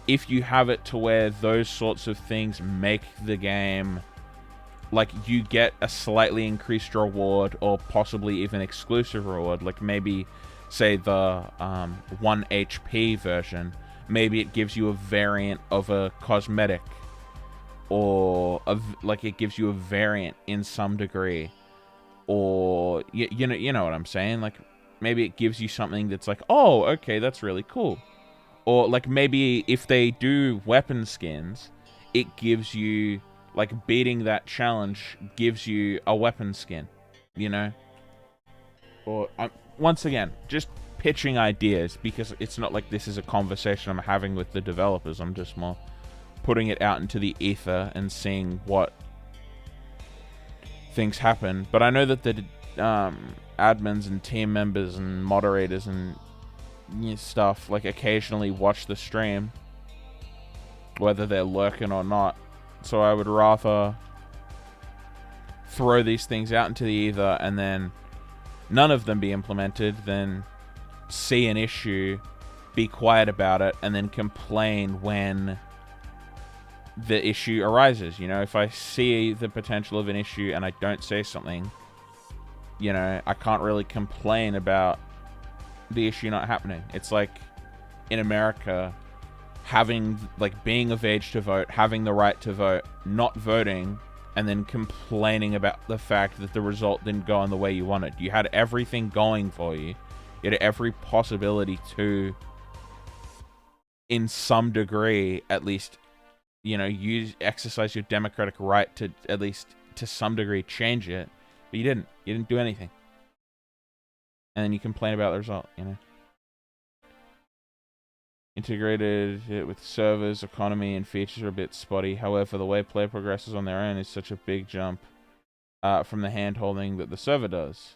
if you have it to where those sorts of things make the game, like, you get a slightly increased reward, or possibly even exclusive reward, like maybe, say, the 1 HP version, maybe it gives you a variant of a cosmetic, or like it gives you a variant in some degree, or you know what I'm saying, like maybe it gives you something that's like, oh, okay, that's really cool. Or like maybe if they do weapon skins, it gives you, like, beating that challenge gives you a weapon skin, you know? Or once again, just pitching ideas, because it's not like this is a conversation I'm having with the developers. I'm just more putting it out into the ether and seeing what things happen. But I know that the admins and team members and moderators and stuff, like, occasionally watch the stream, whether they're lurking or not. So I would rather throw these things out into the ether and then none of them be implemented than see an issue, be quiet about it, and then complain when the issue arises. You know, if I see the potential of an issue and I don't say something, you know, I can't really complain about the issue not happening. It's like in America, having, like, being of age to vote, having the right to vote, not voting, and then complaining about the fact that the result didn't go in the way you wanted. You had everything going for you. You had every possibility to, in some degree, at least, you know, exercise your democratic right to, at least to some degree, change it. But you didn't. You didn't do anything. And then you complain about the result, you know. Integrated it with servers, economy, and features are a bit spotty. However, the way play progresses on their own is such a big jump from the hand-holding that the server does.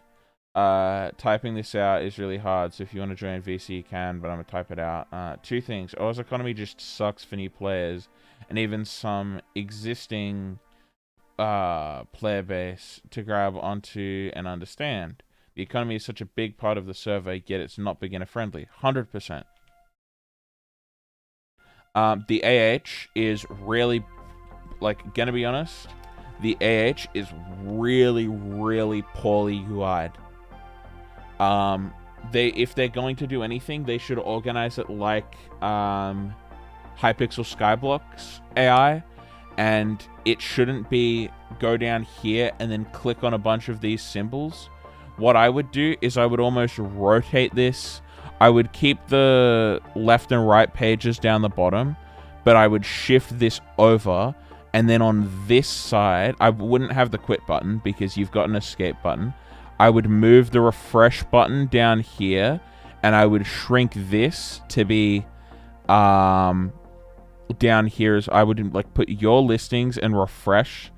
Typing this out is really hard, so if you want to join VC, you can, but I'm going to type it out. Two things. Oz economy just sucks for new players, and even some existing player base to grab onto and understand. The economy is such a big part of the server, yet it's not beginner friendly. 100%. The AH is really, like, gonna be honest, the AH is really, really poorly UI'd. If they're going to do anything, they should organize it like Hypixel Skyblock's AI, and it shouldn't be go down here and then click on a bunch of these symbols. What I would do is I would almost rotate this. I would keep the left and right pages down the bottom, but I would shift this over, and then on this side, I wouldn't have the quit button because you've got an escape button. I would move the refresh button down here, and I would shrink this to be down here. As I would like put your listings and refresh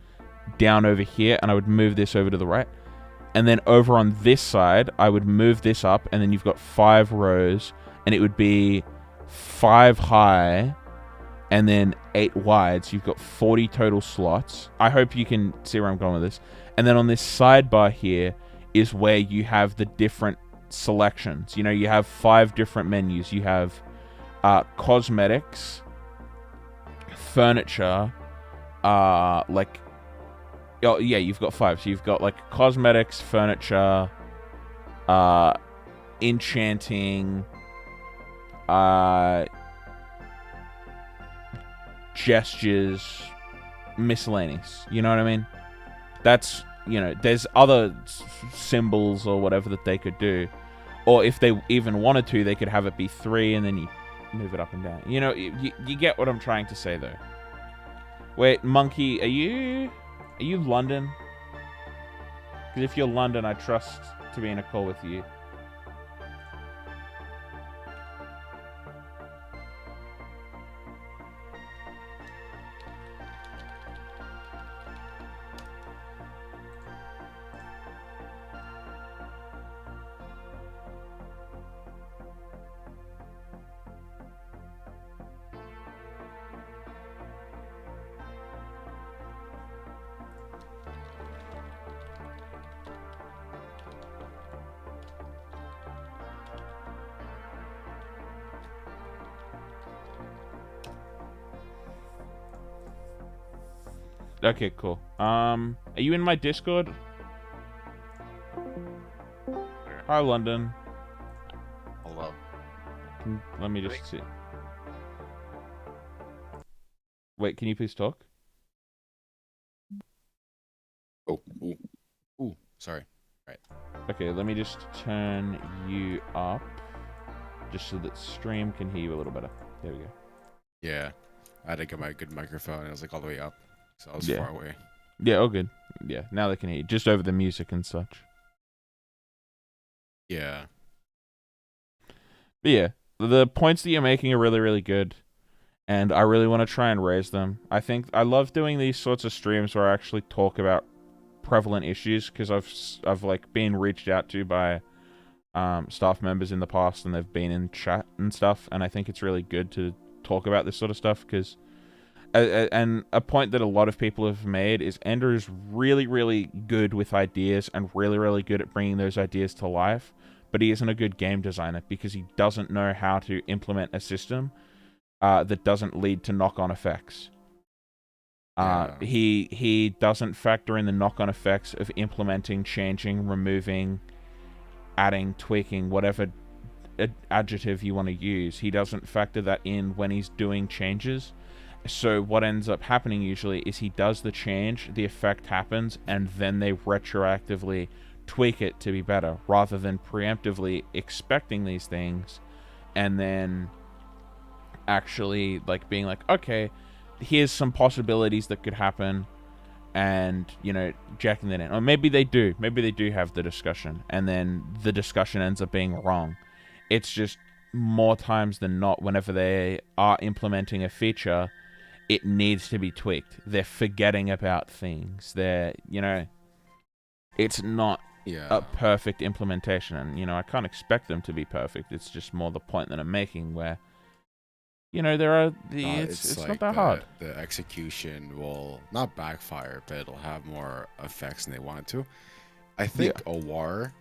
down over here, and I would move this over to the right. And then over on this side, I would move this up, and then you've got 5 rows, and it would be 5 high and then 8 wide. So you've got 40 total slots. I hope you can see where I'm going with this. And then on this sidebar here is where you have the different selections. You know, you have 5 different menus. You have cosmetics, furniture, like, oh yeah, you've got 5. So you've got like cosmetics, furniture, enchanting, gestures, miscellaneous. You know what I mean? That's, you know, there's other symbols or whatever that they could do. Or if they even wanted to, they could have it be 3 and then you move it up and down. You know, you get what I'm trying to say, though. Wait, Monkey, are you London? Because if you're London, I trust to be in a call with you. Okay, cool. Are you in my Discord? Hi, London. Hello. Let me just see. Wait, can you please talk? Oh, ooh, sorry. Right. Okay, let me just turn you up, just so that stream can hear you a little better. There we go. Yeah, I had to get my good microphone, and it was like all the way up, so I was Yeah. far away. Yeah, all good. Yeah, now they can hear you, just over the music and such. Yeah. But yeah, the points that you're making are really, really good, and I really want to try and raise them. I think I love doing these sorts of streams where I actually talk about prevalent issues, because I've like been reached out to by staff members in the past, and they've been in chat and stuff, and I think it's really good to talk about this sort of stuff, because and a point that a lot of people have made is Ender is really, really good with ideas and really, really good at bringing those ideas to life, but he isn't a good game designer because he doesn't know how to implement a system that doesn't lead to knock-on effects. He doesn't factor in the knock-on effects of implementing, changing, removing, adding, tweaking, whatever adjective you want to use. He doesn't factor that in when he's doing changes. So what ends up happening usually is he does the change, the effect happens, and then they retroactively tweak it to be better, rather than preemptively expecting these things and then actually like being like, okay, here's some possibilities that could happen, and, you know, jacking that in. Or maybe they do have the discussion, and then the discussion ends up being wrong. It's just more times than not, whenever they are implementing a feature, it needs to be tweaked. They're forgetting about things. They're, you know, it's not Yeah. perfect implementation, and I can't expect them to be perfect. It's just more the point that I'm making, where it's not Like that hard. the execution will not backfire, but it'll have more effects than they want it to. I think OWAR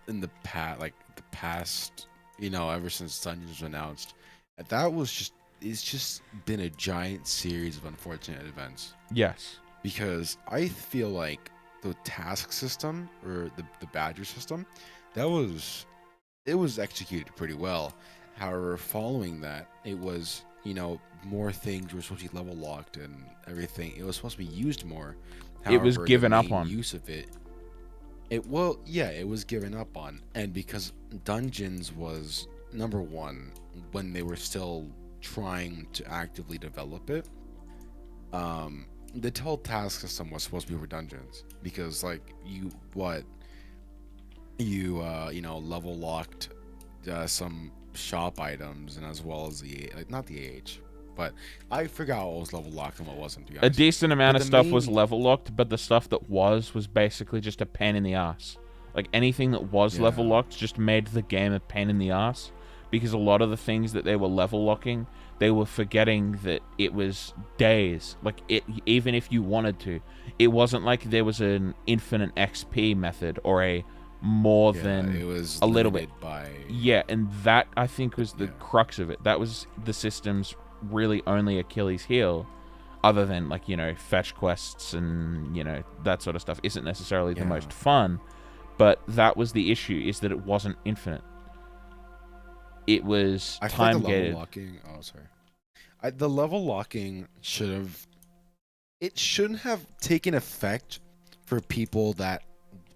in the past, ever since Dungeons was announced, it's just been a giant series of unfortunate events. Yes. Because I feel like the task system or the badger system, it was executed pretty well. However, following that, it was more things were supposed to be level locked and everything. It was supposed to be used more. However, it was given up on. Use of it. It was given up on, and because Dungeons was number one when they were still trying to actively develop it. The whole task system was supposed to be for Dungeons because level locked some shop items, and as well as not the AH, but I forgot what was level locked and what wasn't. To be honest. A decent amount of stuff was level locked, but the stuff that was basically just a pain in the ass. Like anything that was level locked just made the game a pain in the ass, because a lot of the things that they were level locking, they were forgetting that it was days. Like even if you wanted to, it wasn't like there was an infinite XP method or a more than it was a little bit by and that I think was the crux of it. That was the system's really only Achilles heel, other than fetch quests and that sort of stuff isn't necessarily the most fun, but that was the issue, is that it wasn't infinite. It was time gated. The level locking shouldn't have taken effect for people that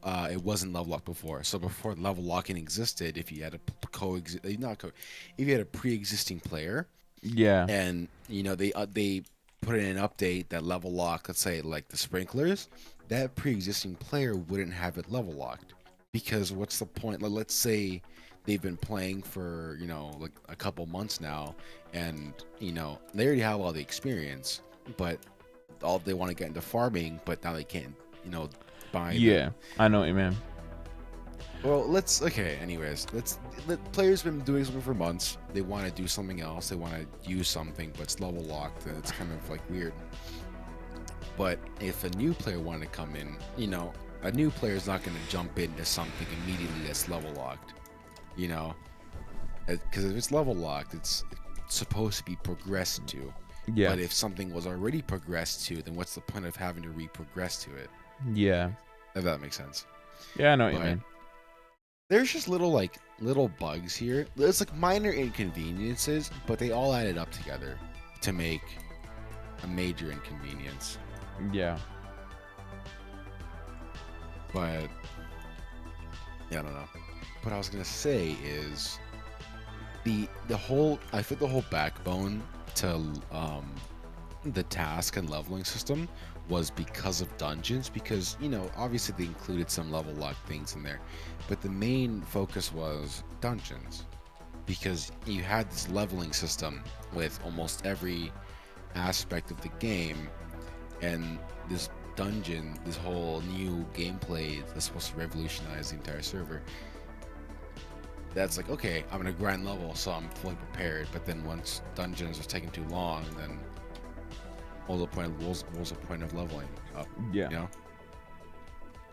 it wasn't level locked before. So before level locking existed, if you had if you had a pre-existing player, and they put in an update that level lock, let's say like the sprinklers, that pre-existing player wouldn't have it level locked, because what's the point? Let's say they've been playing for like a couple months now, and they already have all the experience, but all they want to get into farming, but now they can't buy I know what you mean. Well, anyways, players been doing something for months. They want to do something else, they want to use something, but it's level locked, and it's kind of like weird. But if a new player wanted to come in, a new player is not going to jump into something immediately that's level locked. Because if it's level locked, it's supposed to be progressed to. But if something was already progressed to, then what's the point of having to re-progress to it? If that makes sense. I know what you mean. There's just little bugs here. It's like minor inconveniences, but they all added up together to make a major inconvenience. But I don't know. What I was gonna say is I think the whole backbone to the task and leveling system was because of Dungeons, because obviously they included some level lock things in there, but the main focus was Dungeons, because you had this leveling system with almost every aspect of the game, and this whole new gameplay that's supposed to revolutionize the entire server. That's like, okay, I'm gonna grind level, so I'm fully prepared. But then once Dungeons was taking too long, then what was the point of leveling up?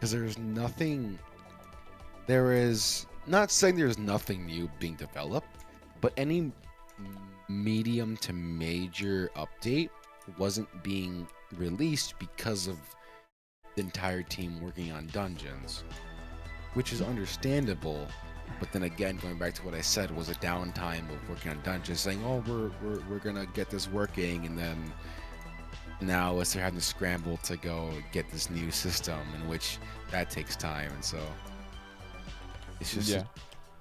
Because not saying there's nothing new being developed, but any medium to major update wasn't being released because of the entire team working on Dungeons, which is understandable. But then again, going back to what I said, was a downtime of working on Dungeons, saying, "Oh, we're gonna get this working," and then now they're having to scramble to go get this new system, in which that takes time, and so it's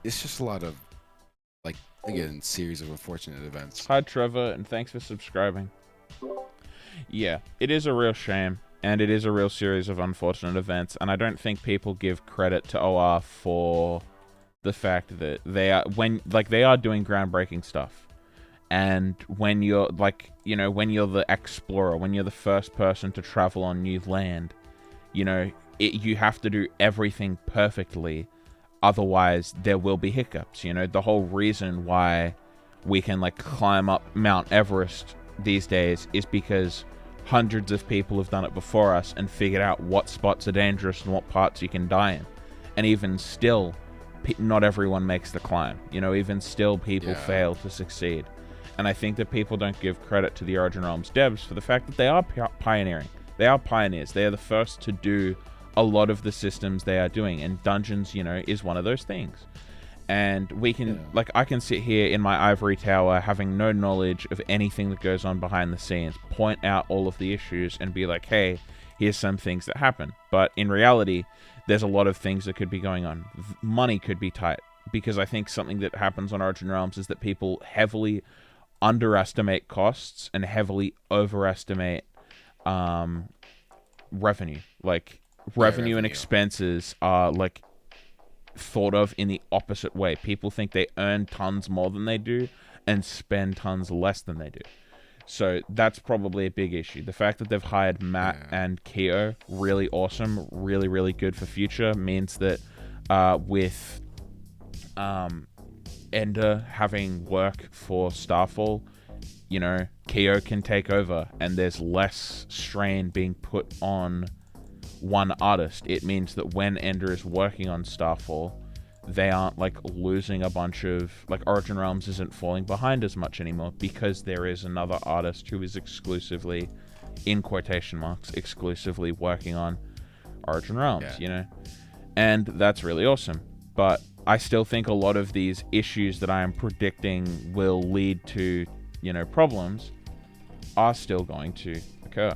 just a lot of again, series of unfortunate events. Hi, Trevor, and thanks for subscribing. It is a real shame, and it is a real series of unfortunate events, and I don't think people give credit to OR for the fact that they are doing groundbreaking stuff. And when you're when you're the explorer, when you're the first person to travel on new land, you have to do everything perfectly, otherwise there will be hiccups. You know, the whole reason why we can like climb up Mount Everest these days is because hundreds of people have done it before us and figured out what spots are dangerous and what parts you can die in. And even still, not everyone makes the climb. You know, even still, people fail to succeed. And I think that people don't give credit to the Origin Realms devs for the fact that they are pioneering. They are pioneers. They are the first to do a lot of the systems they are doing. And Dungeons, you know, is one of those things. And we can, like, I can sit here in my ivory tower having no knowledge of anything that goes on behind the scenes, point out all of the issues and be like, hey, here's some things that happen. But in reality, there's a lot of things that could be going on. Money could be tight, because I think something that happens on Origin Realms is that people heavily underestimate costs and heavily overestimate revenue. Like, revenue and expenses are, like, thought of in the opposite way. People think they earn tons more than they do and spend tons less than they do. So that's probably a big issue. The fact that they've hired Matt and Keo, really awesome, really, really good for future, means that with Ender having work for Starfall, you know, Keo can take over and there's less strain being put on one artist. It means that when Ender is working on Starfall, they aren't like losing a bunch of, like, Origin Realms isn't falling behind as much anymore because there is another artist who is exclusively, in quotation marks, exclusively working on Origin Realms, you know? And that's really awesome. But I still think a lot of these issues that I am predicting will lead to, you know, problems are still going to occur.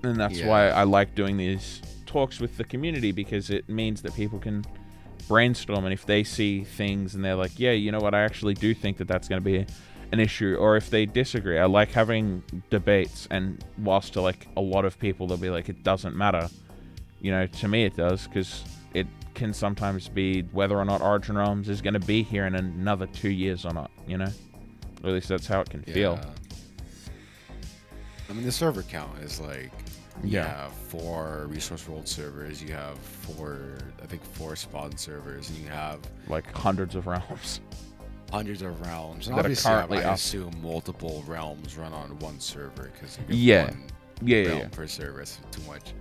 And that's why I like doing these talks with the community, because it means that people can brainstorm, and if they see things and they're like, yeah, you know what, I actually do think that that's going to be an issue, or if they disagree. I like having debates, and whilst to like a lot of people they'll be like, it doesn't matter, you know, to me it does, because it can sometimes be whether or not Origin Realms is going to be here in another 2 years or not, you know, or at least that's how it can feel. I mean, the server count is like, you have 4 Resource World servers, you have 4 spawn servers, and you have like hundreds of realms. Hundreds of realms. And that obviously, are currently I assume multiple realms run on one server, because one realm per server is too much.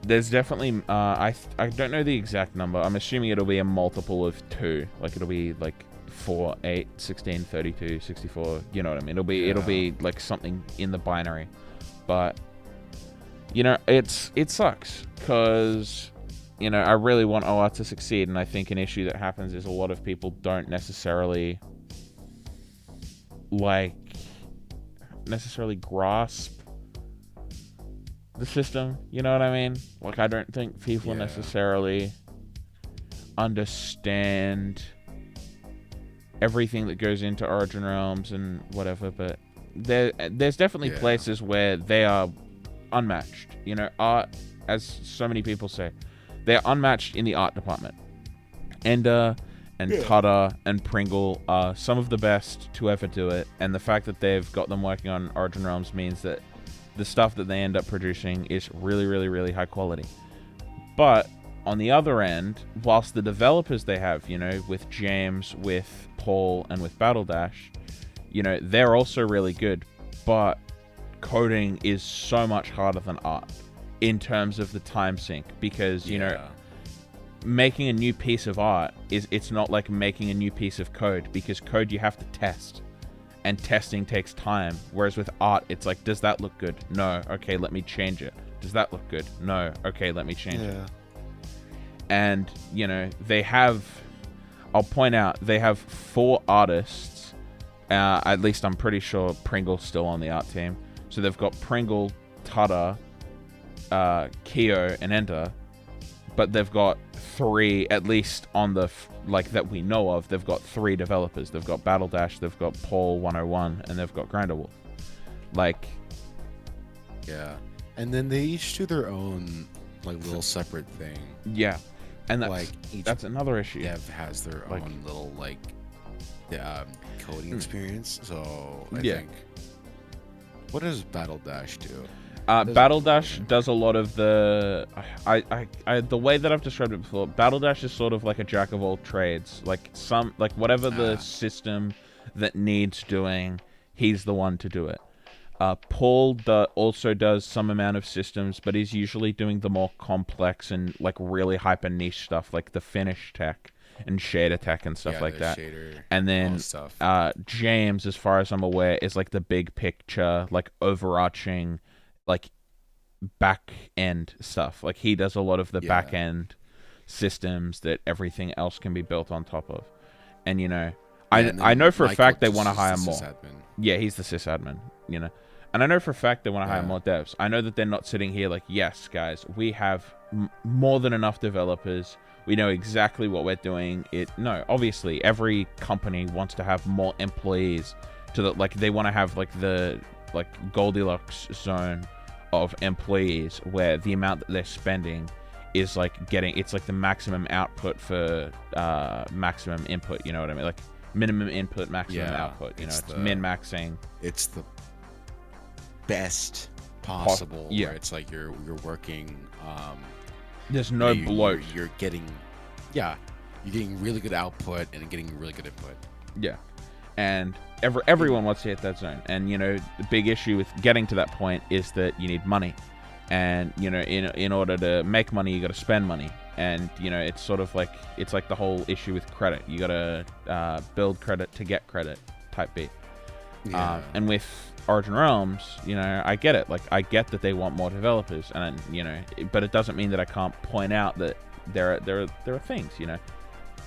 There's definitely, I don't know the exact number. I'm assuming it'll be a multiple of 2. Like, it'll be like 4, 8, 16, 32, 64. You know what I mean? It'll be like something in the binary. But, you know, it sucks, because, you know, I really want OR to succeed, and I think an issue that happens is a lot of people don't necessarily grasp the system, you know what I mean? Like, I don't think people necessarily understand everything that goes into Origin Realms and whatever, but there's definitely places where they are unmatched. You know, art, as so many people say, they're unmatched in the art department. Ender and Tata and Pringle are some of the best to ever do it, and the fact that they've got them working on Origin Realms means that the stuff that they end up producing is really, really, really high quality. But on the other end, whilst the developers they have, you know, with James, with Paul, and with Battle Dash, you know, they're also really good, but coding is so much harder than art in terms of the time sink, because, you know, making a new piece of art it's not like making a new piece of code, because code you have to test, and testing takes time, whereas with art it's like, does that look good? No. Okay, let me change it. Does that look good? No. Okay, let me change it. And, you know, I'll point out, they have 4 artists, at least I'm pretty sure Pringle's still on the art team. So they've got Pringle, Tata, Keo, and Ender, but they've got 3, at least on the, like, that we know of, they've got 3 developers. They've got Battle Dash, they've got Paul 101, and they've got Grindelwolf. Like... Yeah. And then they each do their own, like, little separate thing. Yeah. And that's, like, that's another issue. Dev has their own little, like, coding experience. So, I think... What does Battle Dash do? Battle Dash does a lot of the the way that I've described it before. Battle Dash is sort of like a jack of all trades. Like whatever the system that needs doing, he's the one to do it. Paul also does some amount of systems, but he's usually doing the more complex and like really hyper niche stuff, like the finish tech and shader tech and stuff like that. And then James, as far as I'm aware, is like the big picture, like overarching, like back end stuff. Like he does a lot of the back end systems that everything else can be built on top of. And you know, I know for a fact they want to hire more. Yeah, he's the sysadmin, you know. And I know for a fact they want to hire more devs. I know that they're not sitting here like, yes, guys, we have more than enough developers. We know exactly what we're doing. No, obviously, every company wants to have more employees. They want to have like the Goldilocks zone of employees where the amount that they're spending is like it's like the maximum output for maximum input. You know what I mean? Like minimum input, maximum output. You know, it's min-maxing. It's the best possible. Yeah, where it's like you're working. There's no bloat. You're getting really good output and getting really good input. Yeah, and everyone wants to hit that zone. And you know, the big issue with getting to that point is that you need money, and you know, in order to make money, you got to spend money. And you know, it's sort of like the whole issue with credit. You got to build credit to get credit type beat. Yeah. And with Origin Realms, you know, I get it. Like, I get that they want more developers, and you know, but it doesn't mean that I can't point out that there are things, you know.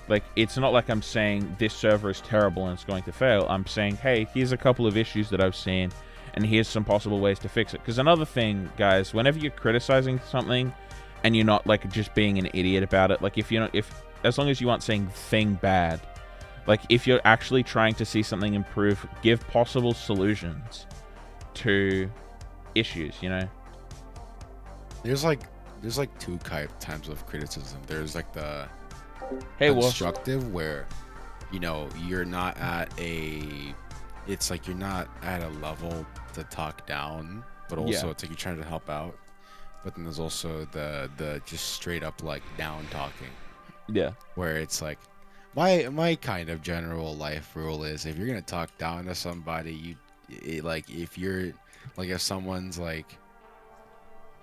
Like, it's not like I'm saying this server is terrible and it's going to fail. I'm saying, hey, here's a couple of issues that I've seen, and here's some possible ways to fix it. Because another thing, guys, whenever you're criticizing something, and you're not like just being an idiot about it, like as long as you aren't saying thing bad. Like, if you're actually trying to see something improve, give possible solutions to issues, you know? There's two types of criticism. There's like the constructive, where, you know, you're not at a level to talk down, but also it's like you're trying to help out. But then there's also the just straight up like down talking. Yeah. Where it's like, My kind of general life rule is, if you're gonna talk down to somebody, if someone's like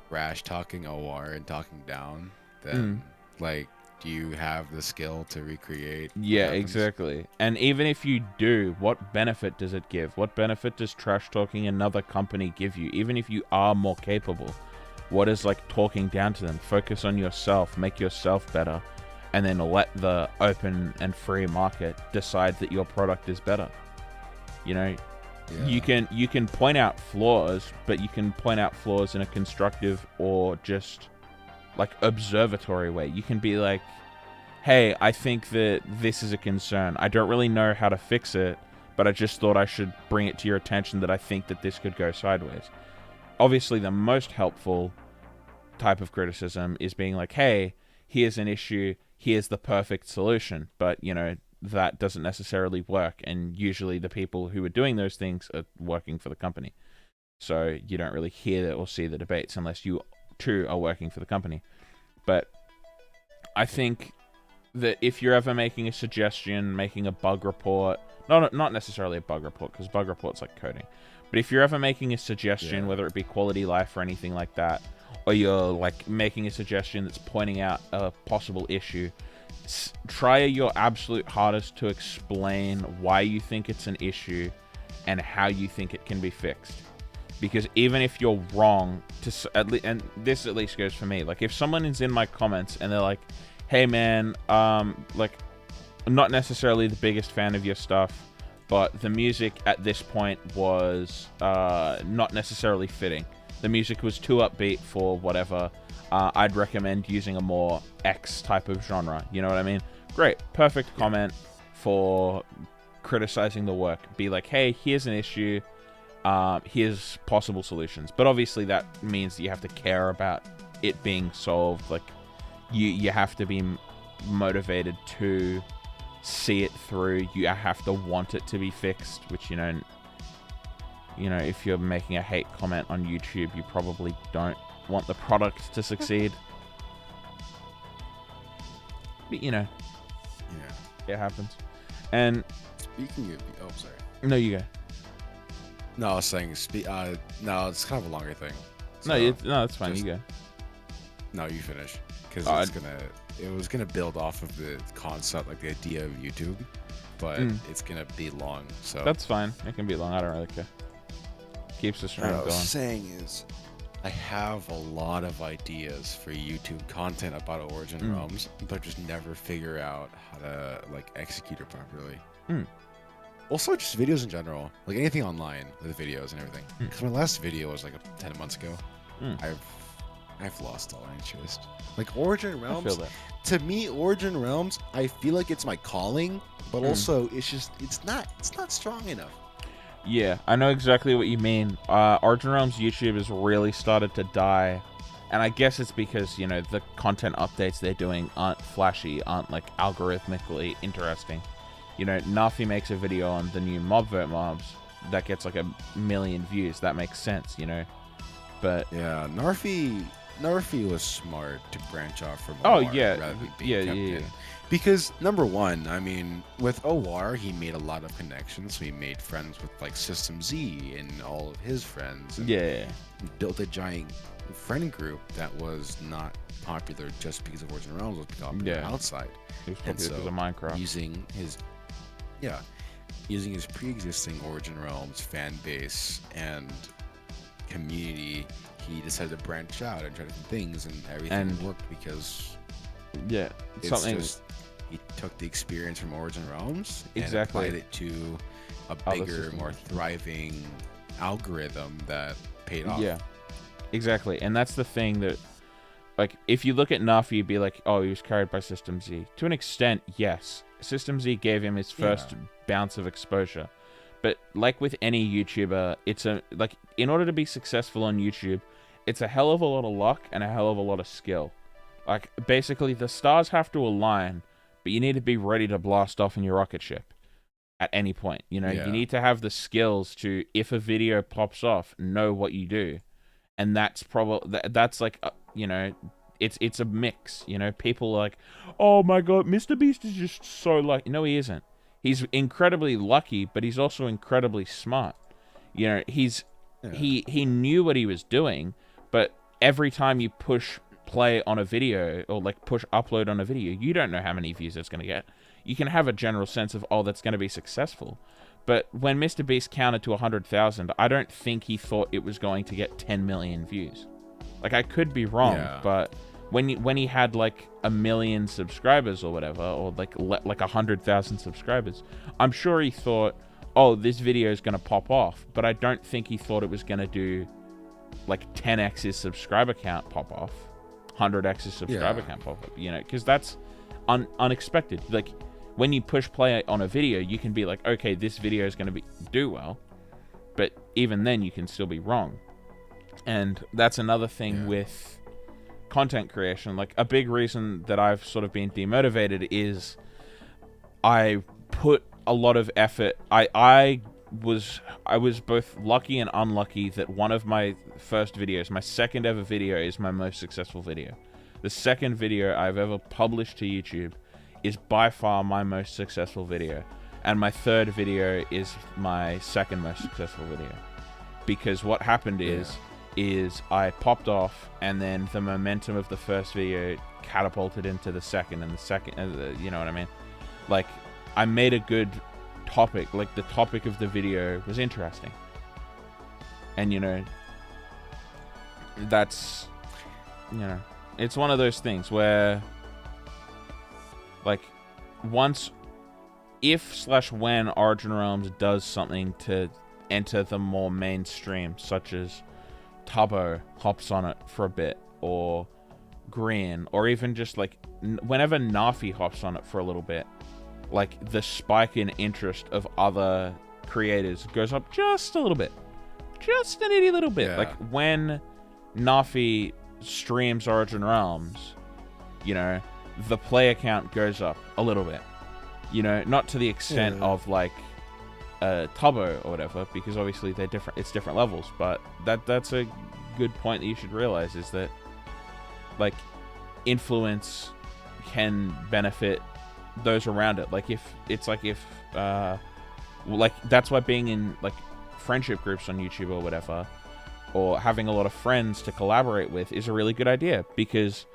rash talking OR and talking down, then like, do you have the skill to recreate? Yeah, exactly. And even if you do, what benefit does it give? What benefit does trash talking another company give you? Even if you are more capable, what is like talking down to them? Focus on yourself, make yourself better. And then let the open and free market decide that your product is better. You know, you can point out flaws, but you can point out flaws in a constructive or just like observatory way. You can be like, hey, I think that this is a concern. I don't really know how to fix it, but I just thought I should bring it to your attention that I think that this could go sideways. Obviously, the most helpful type of criticism is being like, hey, here's an issue. Here's the perfect solution. But, you know, that doesn't necessarily work. And usually the people who are doing those things are working for the company. So you don't really hear or see the debates unless you, too, are working for the company. But I think that if you're ever making a suggestion, making a bug report, not necessarily a bug report, because bug report's like coding. But if you're ever making a suggestion, whether it be quality life or anything like that, or you're like making a suggestion that's pointing out a possible issue, try your absolute hardest to explain why you think it's an issue and how you think it can be fixed. Because even if you're wrong, and this at least goes for me, like if someone is in my comments and they're like, hey man, like I'm not necessarily the biggest fan of your stuff, but the music at this point was not necessarily fitting. The music was too upbeat for whatever. I'd recommend using a more X type of genre. You know what I mean? Great. Perfect comment for criticizing the work. Be like, hey, here's an issue. Here's possible solutions. But obviously that means that you have to care about it being solved. Like, you have to be motivated to see it through. You have to want it to be fixed, which, you know, you know, if you're making a hate comment on YouTube, you probably don't want the product to succeed. But, you know, it happens. And Speaking of, oh, sorry. no, you go. No, I was saying, no, it's kind of a longer thing. No, that's fine. You go. No, you finish, because it was gonna build off of the concept, like the idea of YouTube, but it's gonna be long. So that's fine. It can be long. I don't really care. Keeps the stream going. What I was saying is, I have a lot of ideas for YouTube content about Origin Realms, but just never figure out how to like execute it properly. Also, just videos in general, like anything online with videos and everything. Because my last video was like 10 months ago. I've lost all interest. Like Origin Realms, I feel that. To me, Origin Realms, I feel like it's my calling, but also it's not strong enough. Yeah, I know exactly what you mean. Origin Realms YouTube has really started to die, and I guess it's because, you know, the content updates they're doing aren't flashy, aren't like algorithmically interesting. You know, Nafi makes a video on the new Mobvert mobs that gets like 1 million views. That makes sense, you know. But yeah, Narfi was smart to branch off from OR. Yeah. Because number one, I mean, with OR, he made a lot of connections. So he made friends with like System Z and all of his friends. And built a giant friend group that was not popular just because of Origin Realms, was popular outside. It was popular because of Minecraft. Using his pre-existing Origin Realms fan base and community, he decided to branch out and try different things, and everything worked because he took the experience from Origin Realms and applied it to a bigger, more thriving algorithm that paid off. Yeah, exactly. And that's the thing that, like, if you look at Nafi, you'd be like, oh, he was carried by System Z. To an extent, yes. System Z gave him his first bounce of exposure. But like with any YouTuber, in order to be successful on YouTube, it's a hell of a lot of luck and a hell of a lot of skill. Like, basically, the stars have to align, but you need to be ready to blast off in your rocket ship at any point. You know, you need to have the skills to, if a video pops off, know what you do. And that's probably, that's like, you know, it's a mix. You know, people are like, oh my god, Mr. Beast is just so lucky. No, he isn't. He's incredibly lucky, but he's also incredibly smart. You know, he knew what he was doing, but every time you push play on a video or like push upload on a video, you don't know how many views it's going to get. You can have a general sense of, oh, that's going to be successful. But when Mr. Beast counted to 100,000, I don't think he thought it was going to get 10 million views. Like, I could be wrong, but when he had like 1 million subscribers or whatever, or like 100,000 subscribers, I'm sure he thought, oh, this video is going to pop off. But I don't think he thought it was going to do like 10x his subscriber count pop off, 100x his subscriber count pop up, you know, because that's unexpected. Like, when you push play on a video, you can be like, okay, this video is going to do well, but even then you can still be wrong. And that's another thing with content creation. Like, a big reason that I've sort of been demotivated is I put a lot of effort. I was both lucky and unlucky that one of my first videos, my second ever video, is my most successful video. The second video I've ever published to YouTube is by far my most successful video, and my third video is my second most successful video. Because what happened is I popped off, and then the momentum of the first video catapulted into the second, and the second, you know what I mean? Like, I made a good topic. Like, the topic of the video was interesting, and you know, that's, you know, it's one of those things where, like, if/when Origin Realms does something to enter the more mainstream, such as Tubbo hops on it for a bit, or Green, or even just like whenever Nafi hops on it for a little bit, like, the spike in interest of other creators goes up just a little bit, just an itty little bit. Like, when Nafi streams Origin Realms, you know, the player count goes up a little bit, you know, not to the extent of like Tubbo or whatever, because obviously they're different. It's different levels, but that's a good point that you should realize, is that like influence can benefit those around it. Like if like that's why being in like friendship groups on YouTube or whatever, or having a lot of friends to collaborate with, is a really good idea, because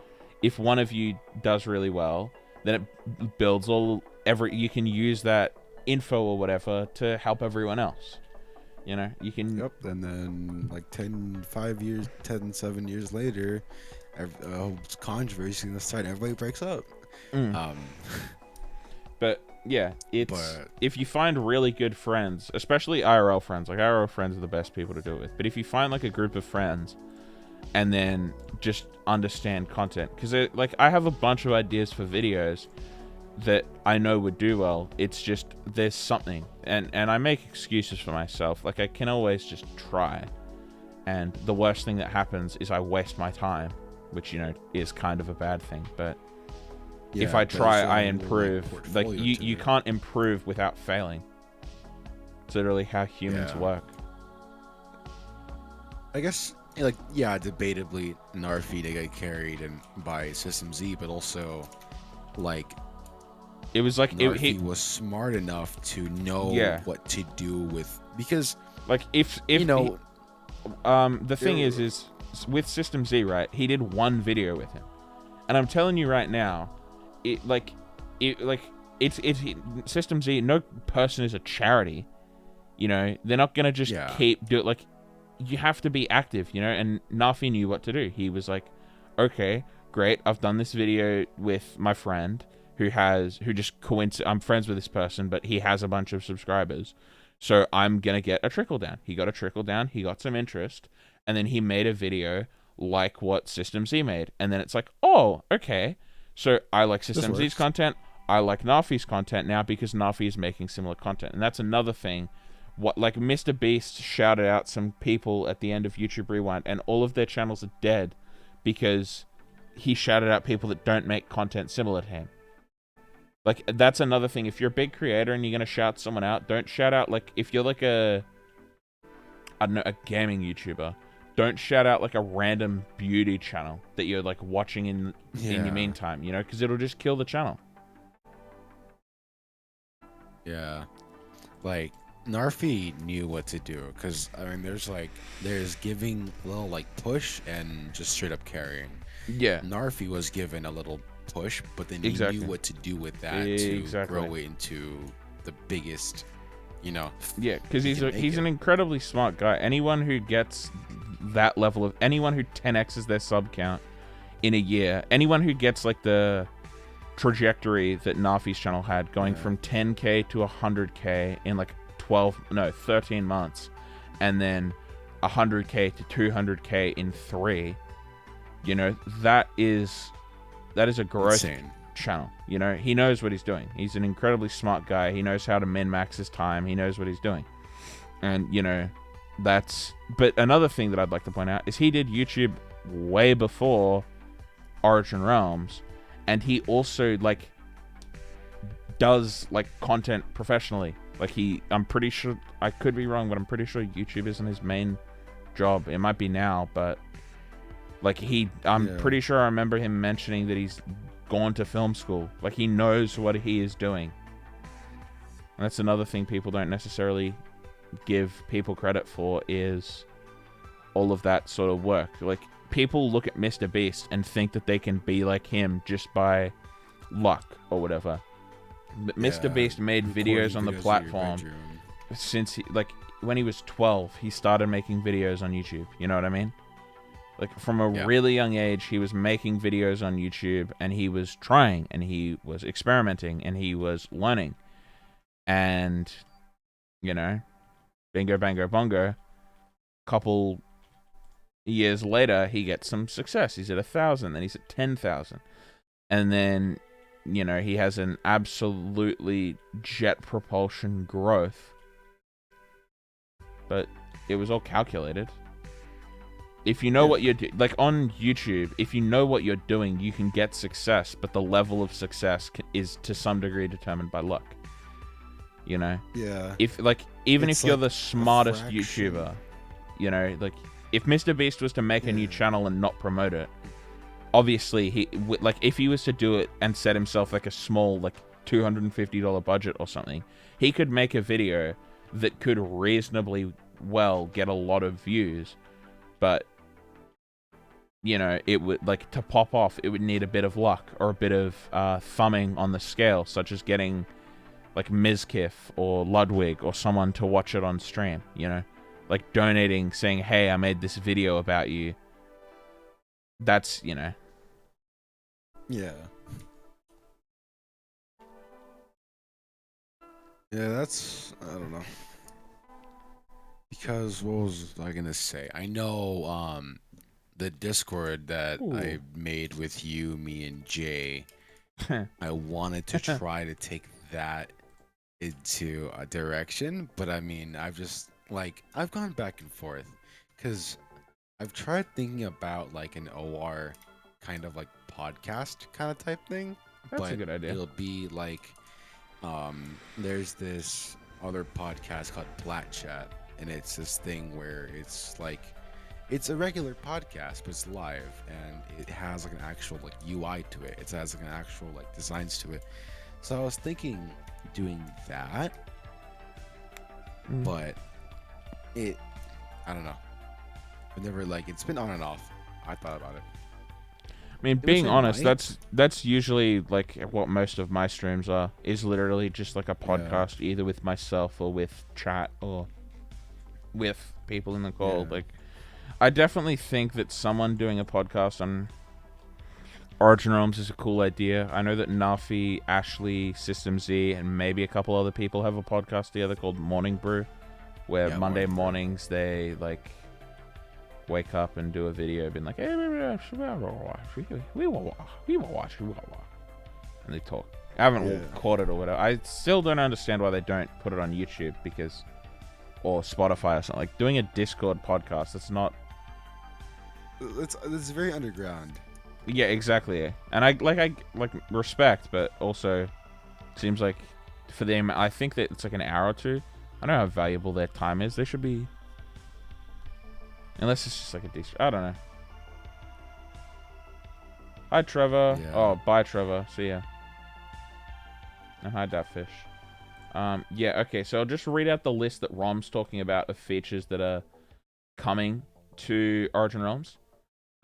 if one of you does really well, then it builds you can use that info or whatever to help everyone else. You know, you can. Yep. And then like 7 years later, controversy on the side, everybody breaks up. But yeah, if you find really good friends, especially IRL friends, like IRL friends are the best people to do it with. But if you find like a group of friends and then just understand content, because like I have a bunch of ideas for videos that I know would do well. It's just there's something, and I make excuses for myself. Like I can always just try, and the worst thing that happens is I waste my time, which, you know, is kind of a bad thing. But yeah, if I try, I improve. Like you can't improve without failing. It's literally how humans work. I guess, like, yeah, debatably, Narfi they got carried by System Z, but also, like, it was like he was smart enough to know what to do with, because, like, if you know, the thing is with System Z, right? He did one video with him, and I'm telling you right now, it's System Z. No person is a charity. You know, they're not gonna just keep do it. Like, you have to be active, you know. And Nafi knew what to do. He was like, okay, great, I've done this video with my friend I'm friends with this person, but he has a bunch of subscribers, so I'm gonna get a trickle down. He got a trickle down, he got some interest, and then he made a video like what System Z made. And then it's like, oh, okay, so I like System Z's content, I like Nafi's content now, because Nafi is making similar content. And that's another thing. What, like, Mr. Beast shouted out some people at the end of YouTube Rewind, and all of their channels are dead because he shouted out people that don't make content similar to him. Like, that's another thing. If you're a big creator and you're gonna shout someone out, don't shout out, like, if you're like a gaming YouTuber, don't shout out like a random beauty channel that you're like watching in your meantime, you know, because it'll just kill the channel. Yeah, like, Narfi knew what to do, because I mean, there's giving a little like push and just straight up carrying. Yeah, Narfi was given a little push, but then he knew what to do with that to grow it into the biggest, you know. Yeah, because he's an incredibly smart guy. Anyone who gets that level of, anyone who 10x's their sub count in a year, anyone who gets like the trajectory that Nafi's channel had, going from 10k to 100k in like 13 months, and then 100k to 200k in 3, you know, that is a growth channel. You know, he knows what he's doing. He's an incredibly smart guy. He knows how to min-max his time. He knows what he's doing. And, you know, but another thing that I'd like to point out is he did YouTube way before Origin Realms, and he also, like, does, like, content professionally. Like, I'm pretty sure, I could be wrong, but I'm pretty sure YouTube isn't his main job. It might be now, but, like, I'm pretty sure I remember him mentioning that he's gone to film school. Like, he knows what he is doing. And that's another thing people don't necessarily give people credit for, is all of that sort of work. Like, people look at Mr. Beast and think that they can be like him just by luck or whatever. But Mr. Beast made videos on the platform since when he was 12. He started making videos on YouTube. You know what I mean? Like, from a really young age, he was making videos on YouTube, and he was trying, and he was experimenting, and he was learning. And, you know, bingo, bango, bongo, couple years later, he gets some success. He's at 1,000, then he's at 10,000. And then, you know, he has an absolutely jet propulsion growth. But it was all calculated. If you know what you're doing, like on YouTube, if you know what you're doing, you can get success, but the level of success is to some degree determined by luck. You know, Yeah. if like even It's if you're like the a smartest fraction. YouTuber, you know, like if Mr. Beast was to make a new Yeah. channel and not promote it, obviously like if he was to do it and set himself like a small like $250 budget or something, he could make a video that could reasonably well get a lot of views, but you know, it would like to pop off, it would need a bit of luck or a bit of thumbing on the scale, such as getting like Mizkif or Ludwig or someone to watch it on stream, you know, like donating, saying, hey, I made this video about you. That's, you know. Yeah. Yeah, that's, I don't know. Because what was I gonna say? I know the Discord that Ooh. I made with you, me, and Jay. I wanted to try to take that into a direction, but I mean, I've gone back and forth because I've tried thinking about like an OR kind of like podcast kind of type thing, That's but a good idea. it'll be like there's this other podcast called Black Chat, and it's this thing where it's like it's a regular podcast, but it's live, and it has like an actual like UI to it. It has like an actual like designs to it. So I was thinking doing that, but I don't know. I've never like it's been on and off. I thought about it. I mean, Which being I honest, might. that's usually like what most of my streams are. Is literally just like a podcast, either with myself or with chat or with people in the call. Yeah. Like, I definitely think that someone doing a podcast on Origin Realms is a cool idea. I know that Nafi, Ashley, System Z, and maybe a couple other people have a podcast together called Morning Brew, where Yeah, Monday Morning Brew. mornings they like wake up and do a video being like, hey, we will watch, and they talk. I haven't Yeah. caught it or whatever. I still don't understand why they don't put it on YouTube or Spotify or something. Like doing a Discord podcast, that's not. It's very underground. Yeah, exactly. And I like respect, but also seems like for them, I think that it's like an hour or two. I don't know how valuable their time is. They should be. Unless it's just like a decent. I don't know. Hi, Trevor. Yeah. Oh, bye, Trevor. See ya. And hi, Datfish. Yeah, okay. So I'll just read out the list that Rom's talking about of features that are coming to Origin Realms.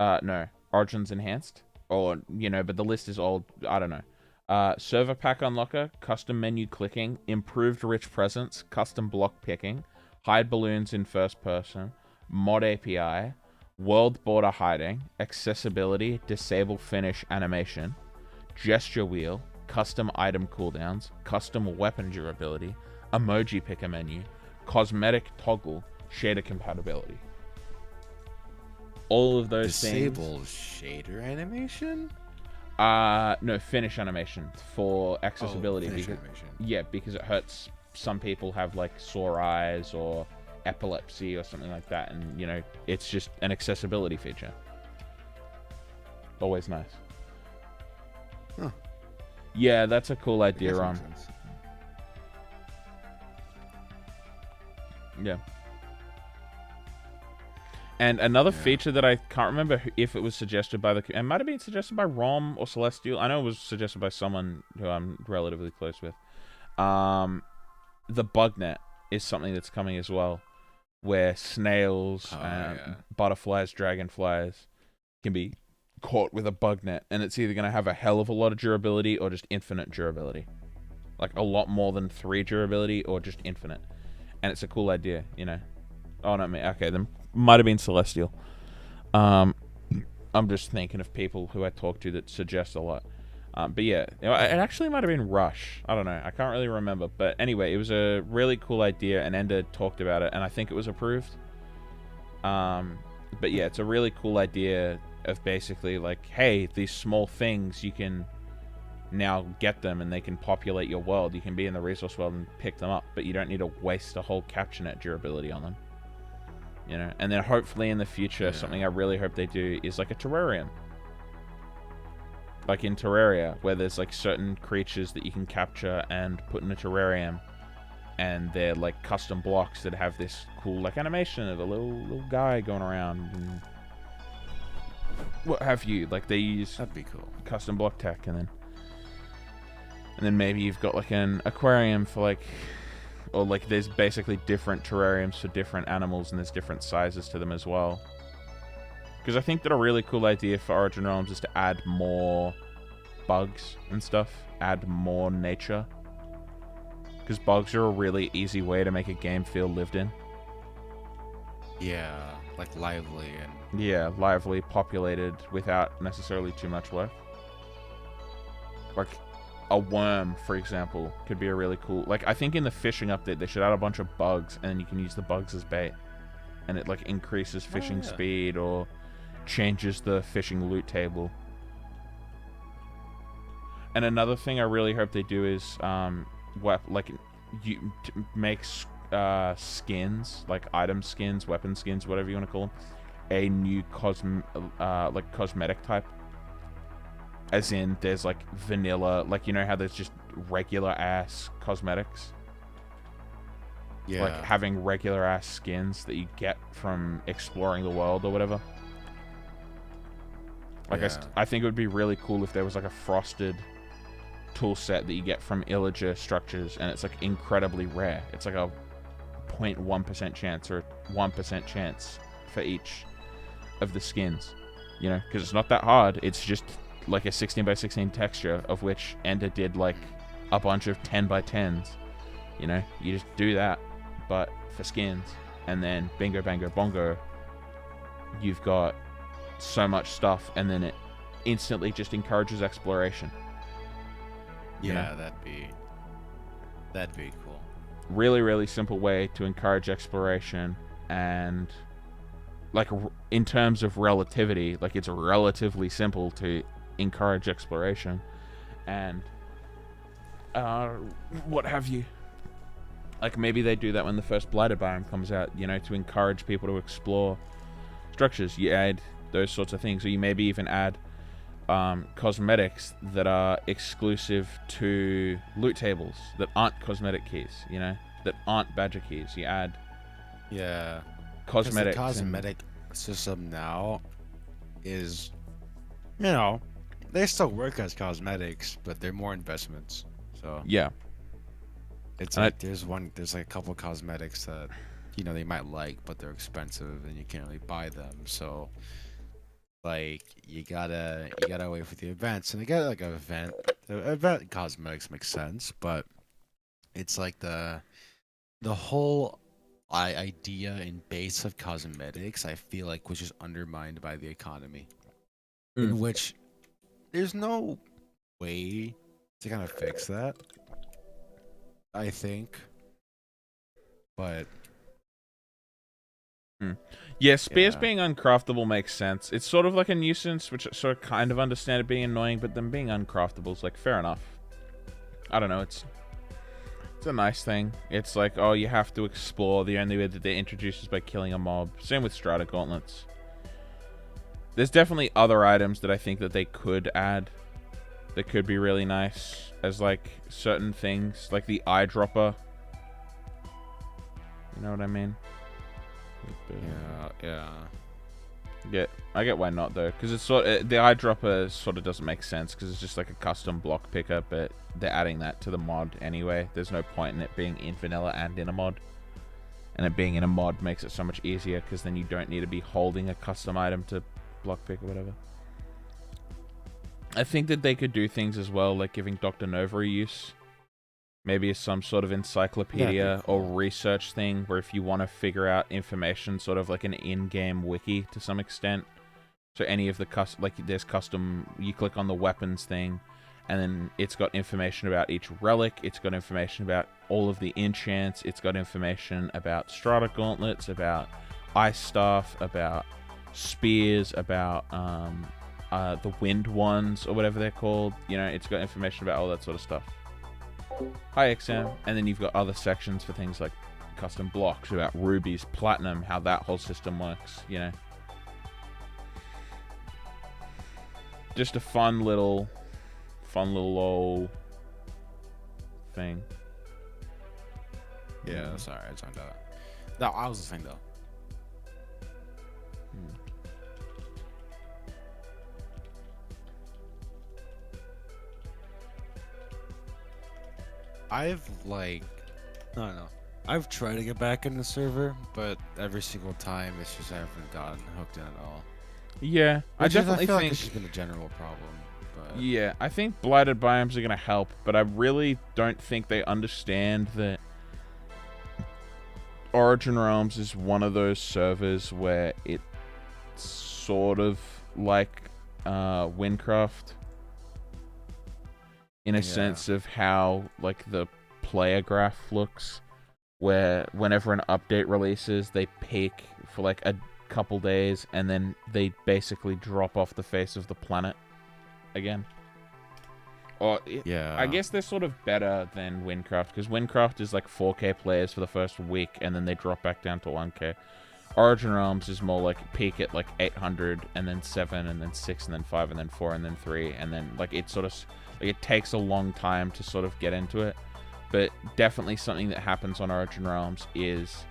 No. Origins Enhanced. Or, you know, but the list is old. I don't know. Server Pack Unlocker, custom menu clicking, improved rich presence, custom block picking, hide balloons in first person, mod API, world border hiding, accessibility, disable finish animation, gesture wheel, custom item cooldowns, custom weapon durability, emoji picker menu, cosmetic toggle, shader compatibility. All of those Disable shader animation? No, finish animation for accessibility. Finish because, animation. yeah, because it hurts. Some people have like sore eyes or epilepsy or something like that, and you know, it's just an accessibility feature. Always nice. Huh. Yeah, that's a cool I idea, guess that Ron. makes sense. Yeah. And another Yeah. feature that I can't remember if it was suggested by it might have been suggested by Rom or Celestial. I know it was suggested by someone who I'm relatively close with. The bugnet is something that's coming as well, where snails, Yeah. butterflies, dragonflies can be caught with a bugnet, and it's either going to have a hell of a lot of durability or just infinite durability. Like a lot more than 3 durability or just infinite. And it's a cool idea, you know. Oh, not me. Okay, then might have been Celestial. I'm just thinking of people who I talk to that suggest a lot. But yeah, it actually might have been Rush. I don't know. I can't really remember. But anyway, it was a really cool idea, and Ender talked about it, and I think it was approved. But yeah, it's a really cool idea of basically like, hey, these small things, you can now get them, and they can populate your world. You can be in the resource world and pick them up, but you don't need to waste a whole capture net durability on them. You know, and then hopefully in the future, something I really hope they do is like a terrarium. Like in Terraria, where there's like certain creatures that you can capture and put in a terrarium, and they're like custom blocks that have this cool like animation of a little guy going around and what have you. Like they use That'd be cool. custom block tech, and then maybe you've got like an aquarium for like, or like there's basically different terrariums for different animals, and there's different sizes to them as well. Because I think that a really cool idea for Origin Realms is to add more bugs and stuff, add more nature. Because bugs are a really easy way to make a game feel lived in. Yeah, like lively and Yeah, lively, populated, without necessarily too much work. Like, a worm, for example, could be a really cool... Like, I think in the fishing update, they should add a bunch of bugs, and then you can use the bugs as bait. And it, like, increases fishing speed, or changes the fishing loot table. And another thing I really hope they do is, make skins, like item skins, weapon skins, whatever you want to call them, a new cosmetic type. As in, there's like vanilla, like you know how there's just regular ass cosmetics. yeah, Like having regular ass skins that you get from exploring the world or whatever. Like yeah. I think it would be really cool if there was like a frosted tool set that you get from Illager structures, and it's like incredibly rare. It's like a 0.1% chance or 1% chance for each of the skins, you know, because it's not that hard. It's just like a 16x16 texture, of which Ender did like a bunch of 10x10s. You know, you just do that, but for skins, and then bingo bango bongo, you've got so much stuff, and then it instantly just encourages exploration. You Yeah, know? that'd be cool. Really, really simple way to encourage exploration, and like in terms of relativity, like it's relatively simple to encourage exploration, and what have you. Like maybe they do that when the first Blighted biome comes out, you know, to encourage people to explore structures. You add those sorts of things, or you maybe even add cosmetics that are exclusive to loot tables that aren't cosmetic keys, you know, that aren't badger keys. You add cosmetics. The cosmetic system now is, you know, they still work as cosmetics, but they're more investments. So Yeah. it's like there's like a couple cosmetics that, you know, they might like, but they're expensive and you can't really buy them. So like you gotta wait for the events, and they got like the event cosmetics makes sense, but it's like the whole idea and base of cosmetics, I feel like, was just undermined by the economy, in which there's no way to kind of fix that, I think. But Yeah, spears Yeah. being uncraftable makes sense. It's sort of like a nuisance, which I sort of kind of understand it being annoying, but them being uncraftable is like fair enough. I don't know, it's a nice thing. It's like, oh, you have to explore. The only way that they introduce is by killing a mob. Same with Strata Gauntlets. There's definitely other items that I think that they could add that could be really nice as like certain things, like the eyedropper. You know what I mean? yeah. I get why not though, because it's the eyedropper sort of doesn't make sense because it's just like a custom block picker, but they're adding that to the mod anyway. There's no point in it being in vanilla and in a mod, and it being in a mod makes it so much easier because then you don't need to be holding a custom item to block pick or whatever. I think that they could do things as well, like giving Dr. Nova a use. Maybe as some sort of encyclopedia or research thing, where if you want to figure out information, sort of like an in-game wiki to some extent. So any of the there's custom, you click on the weapons thing, and then it's got information about each relic, it's got information about all of the enchants, it's got information about Strata Gauntlets, about ice staff, about spears, about the wind ones, or whatever they're called. You know, it's got information about all that sort of stuff. Hi, XM. And then you've got other sections for things like custom blocks, about rubies, platinum, how that whole system works, you know. Just a fun little thing. Yeah, sorry, I joined out. No, I was listening though. I've like, I don't know. I've tried to get back in the server, but every single time it's just I haven't gotten hooked in at all. Yeah, I definitely feel like think. it's just been a general problem. But Yeah, I think blighted biomes are gonna help, but I really don't think they understand that Origin Realms is one of those servers where it's sort of like Windcraft in a Yeah. sense of how like the player graph looks, where whenever an update releases, they peak for like a couple days and then they basically drop off the face of the planet again. Or yeah, I guess they're sort of better than Windcraft, because Windcraft is like 4K players for the first week and then they drop back down to 1K. Origin Realms is more like peak at like 800 and then 7 and then 6 and then 5 and then 4 and then 3 and then like it sort of like it takes a long time to sort of get into it. But definitely something that happens on Origin Realms is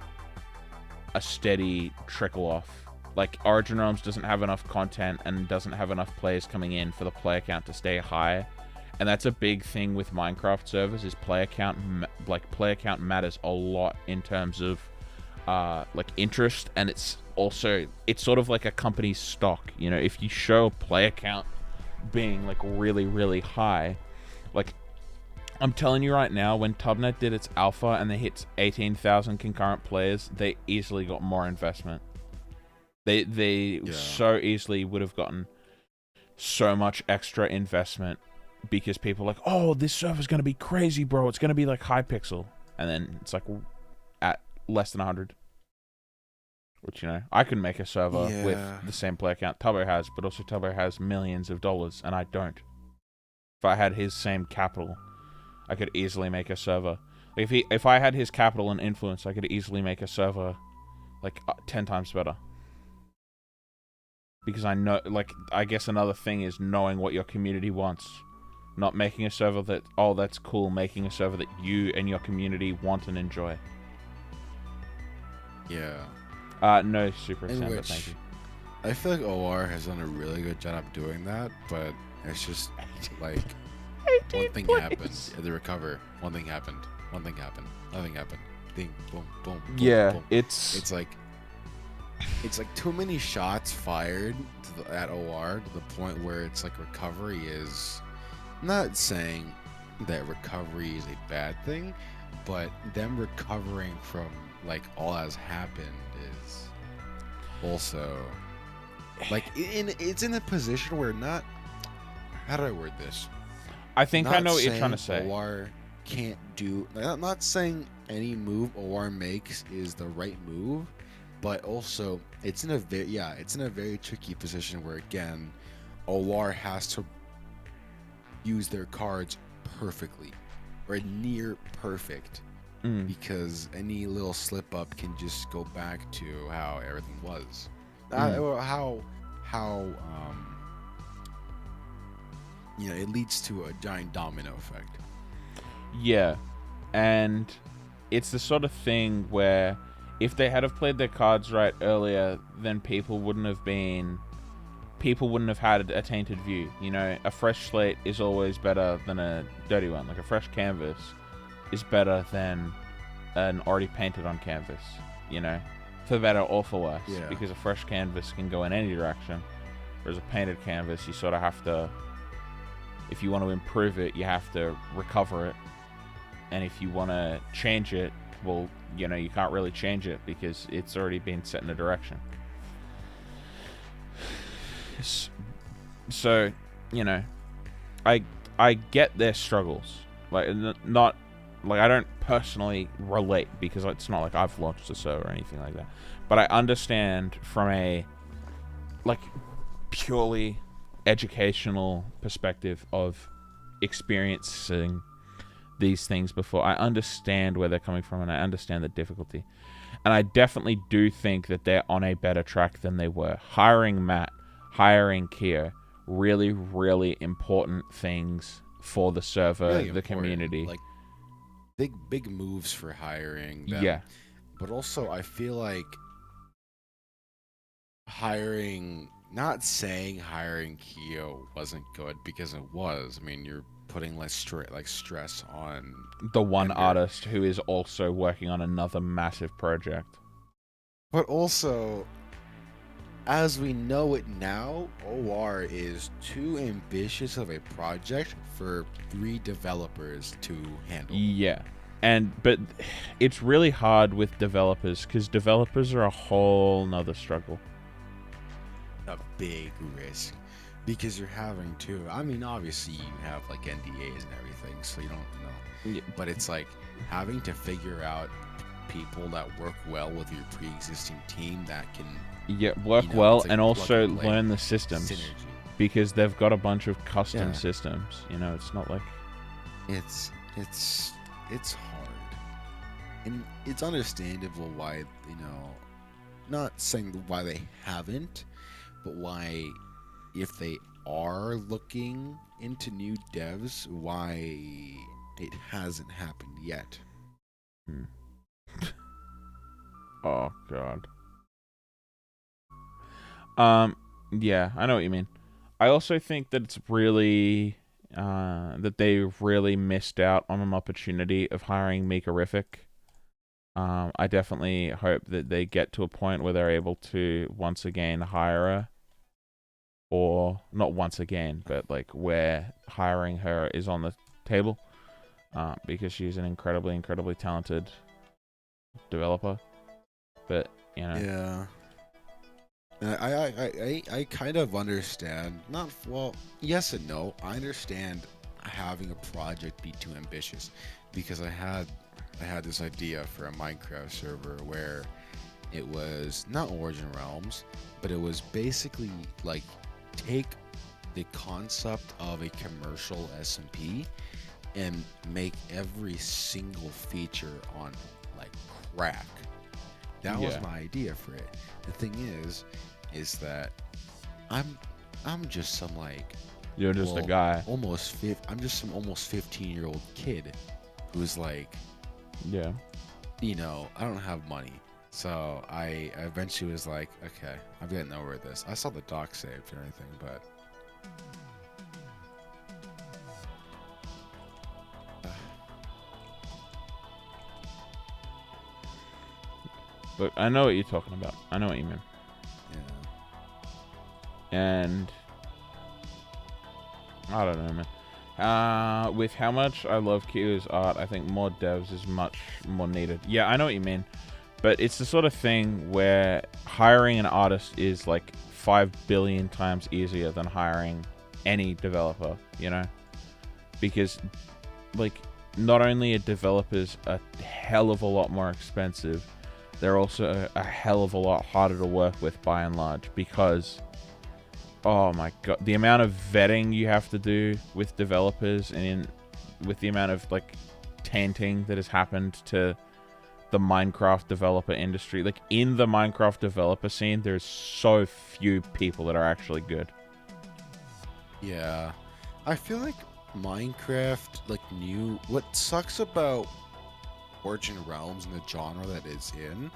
a steady trickle off. Like Origin Realms doesn't have enough content and doesn't have enough players coming in for the player count to stay high. And that's a big thing with Minecraft servers is player count. Like player count matters a lot in terms of like interest, and it's sort of like a company's stock. You know, if you show player count being like really, really high, like I'm telling you right now, when Tubnet did its alpha and they hit 18,000 concurrent players, they easily got more investment. They so easily would have gotten so much extra investment because people are like, oh, this server's going to be crazy, bro. It's going to be like Hypixel. And then it's like at less than 100. Which, you know, I can make a server with the same player count Tubbo has, but also Tubbo has millions of dollars, and I don't. If I had his same capital, I could easily make a server. Like if I had his capital and influence, I could easily make a server like 10 times better. Because I know, like, I guess another thing is knowing what your community wants. Not making a server that, oh, that's cool. Making a server that you and your community want and enjoy. Yeah. No, Super Samba, thank you. I feel like OR has done a really good job doing that, but it's just like one thing happened, they recover. One thing happened. Nothing happened. Ding, boom, boom. Boom Yeah, boom. it's like too many shots fired at OR to the point where it's like recovery is. I'm not saying that recovery is a bad thing, but them recovering from like all that's happened is also like it's in a position where not. How do I word this? I think Not I know what you're saying trying to say. OR can't do. I'm not saying any move OR makes is the right move, but also it's in a very tricky position where again, OR has to use their cards perfectly or near perfect because any little slip up can just go back to how everything was. Or how it leads to a giant domino effect. Yeah, and it's the sort of thing where if they had have played their cards right earlier, then people wouldn't have had a tainted view. You know, a fresh slate is always better than a dirty one. Like a fresh canvas is better than an already painted on canvas, you know, for better or for worse. Yeah. Because a fresh canvas can go in any direction, whereas a painted canvas, you sort of have to, if you want to improve it, you have to recover it. And if you want to change it, well, you know, you can't really change it because it's already been set in a direction. So, you know, I get their struggles. Like, not like I don't personally relate because it's not like I've launched a server or anything like that. But I understand from a like purely educational perspective of experiencing these things before. I understand where they're coming from and I understand the difficulty. And I definitely do think that they're on a better track than they were. Hiring Matt, hiring Kier, really, really important things for the server, Really the important. community. Like, big moves for hiring Yeah. them. But also, I feel like hiring, not saying hiring Kyo wasn't good because it was. I mean, you're putting less stress on The one Ender. artist who is also working on another massive project. But also, as we know it now, OR is too ambitious of a project for 3 developers to handle. Yeah. But it's really hard with developers because developers are a whole nother struggle. A big risk because you're having to. I mean, obviously you have like NDAs and everything, so you don't know. Yeah. But it's like having to figure out people that work well with your pre-existing team that can Yeah, work You know, well it's like and also plug and play learn the systems synergy. because they've got a bunch of custom Yeah. systems. You know, it's not like It's hard, and it's understandable why not saying why they haven't, but why if they are looking into new devs, why it hasn't happened yet. oh god. Yeah, I know what you mean. I also think that it's really that they really missed out on an opportunity of hiring Mikarific. I definitely hope that they get to a point where they're able to once again hire her, or not once again, but like where hiring her is on the table, because she's an incredibly talented developer. But you know, Yeah. I kind of understand. Not well, yes and no. I understand having a project be too ambitious because I had this idea for a Minecraft server where it was not Origin Realms, but it was basically like take the concept of a commercial SMP and make every single feature on like crack. That was Yeah. my idea for it. The thing is that I'm just some like you're just a well, guy. I'm just some almost 15-year-old kid who's like, Yeah. I don't have money. So I eventually was like, okay, I'm getting over this. I saw the doc saved and everything, but But I know what you're talking about. I know what you mean. yeah. And I don't know, man. With how much I love Kyo's art, I think more devs is much more needed. Yeah, I know what you mean. But it's the sort of thing where hiring an artist is like 5 billion times easier than hiring any developer, you know? Because, like, not only are developers a hell of a lot more expensive, they're also a hell of a lot harder to work with by and large because, oh my god, the amount of vetting you have to do with developers and with the amount of, like, tainting that has happened to the Minecraft developer industry. Like, in the Minecraft developer scene, there's so few people that are actually good. Yeah. I feel like Minecraft, what sucks about Origin Realms and the genre that it's in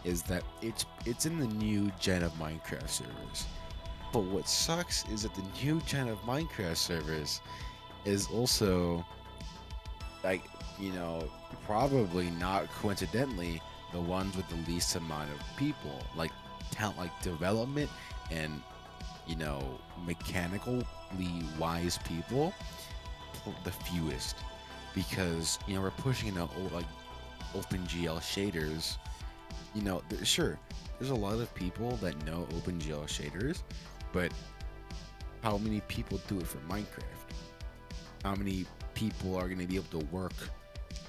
is that it's in the new gen of Minecraft servers. But what sucks is that the new gen of Minecraft servers is also like, probably not coincidentally the ones with the least amount of people, like talent, like development and mechanically wise people, the fewest, because we're pushing like OpenGL shaders. Sure, there's a lot of people that know OpenGL shaders, but how many people do it for Minecraft? How many people are going to be able to work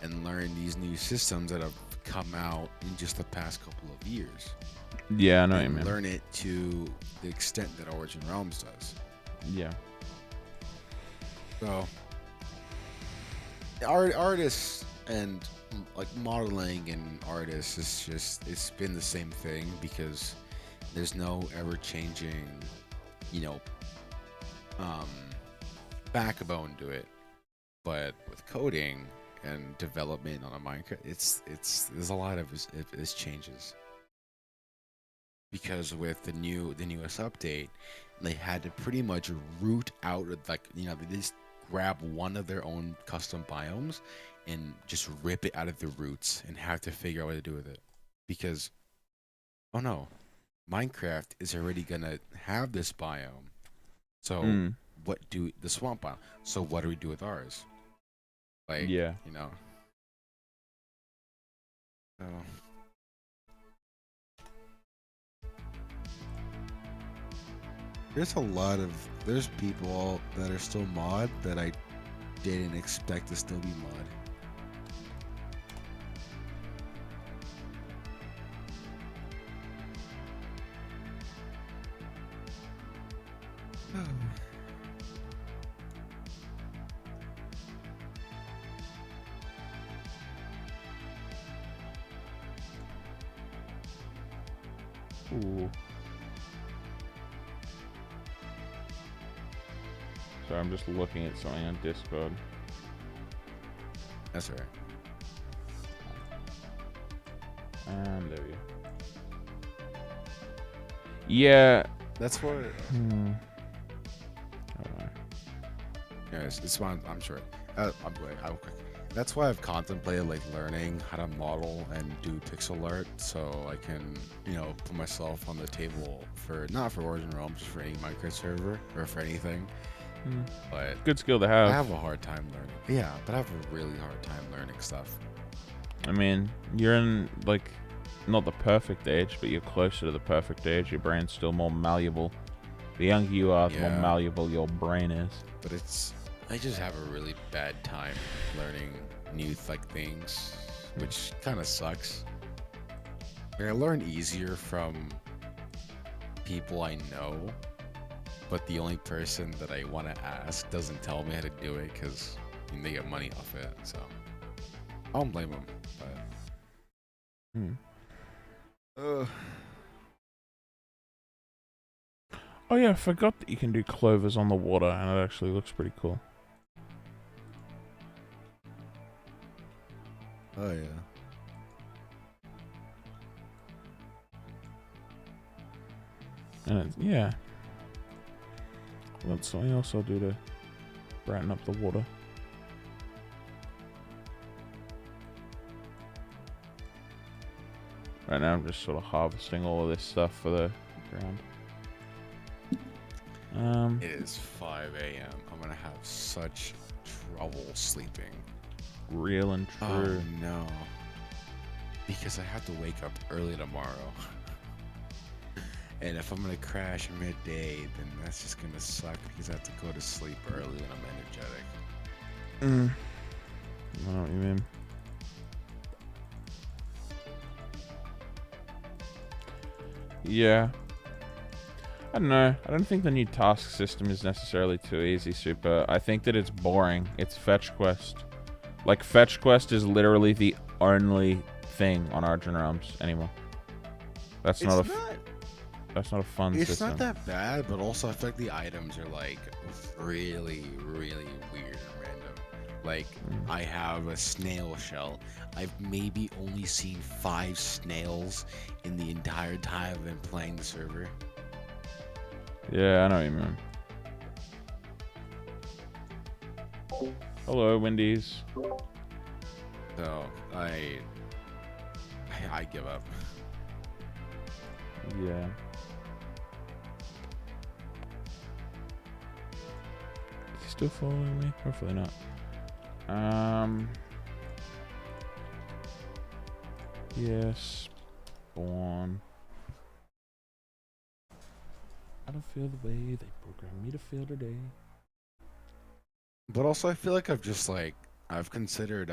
and learn these new systems that have come out in just the past couple of years? Yeah, I know what you And mean. learn it to the extent that Origin Realms does. Yeah. So, artists and like modeling and artists is just, it's been the same thing because there's no ever changing, backbone to it. But with coding, and development on a Minecraft, it's there's a lot of this changes because with the newest update, they had to pretty much root out like they just grab one of their own custom biomes and just rip it out of the roots and have to figure out what to do with it because oh no, Minecraft is already gonna have this biome, so what do the swamp biome? So what do we do with ours? Like Yeah. So there's people that are still mod that I didn't expect to still be mod. Ooh. So I'm just looking at something on Discord. That's all right. And there we go. Yeah. That's what. Hold on. Yes, it's fine. I'm sure. I'm going. I'll quick. That's why I've contemplated like learning how to model and do pixel art, so I can, put myself on the table for not for Origin Realms, just for any Minecraft server or for anything. But Good skill to have. I have a hard time learning. Yeah, but I have a really hard time learning stuff. I mean, you're in like not the perfect age, but you're closer to the perfect age. Your brain's still more malleable. The younger you are, the more malleable your brain is. But I just have a really bad time learning new things, which kind of sucks. Like, I learn easier from people I know, but the only person that I want to ask doesn't tell me how to do it because they get money off it. So I don't blame them. But Oh yeah, I forgot that you can do clovers on the water, and it actually looks pretty cool. oh yeah. And yeah. That's something else I'll do to brighten up the water. Right now I'm just sort of harvesting all of this stuff for the ground. It is 5 a.m. I'm gonna have such trouble sleeping. Real and true. Oh no. Because I have to wake up early tomorrow. And if I'm gonna crash midday, then that's just gonna suck because I have to go to sleep early when I'm energetic. I know what you mean. Yeah. I don't know. I don't think the new task system is necessarily too easy, Super. I think that it's boring. It's Fetch Quest. Like, Fetch Quest is literally the only thing on Origin Realms anymore. That's not a fun It's system. not that bad, but also I feel like the items are like really, really weird and random. Like I have a snail shell. I've maybe only seen 5 snails in the entire time I've been playing the server. Yeah, I know what you mean. Hello, Wendy's. So I give up. Yeah. Is he still following me? Hopefully not. Yes. Spawn. I don't feel the way they programmed me to feel today. But also I feel like I've considered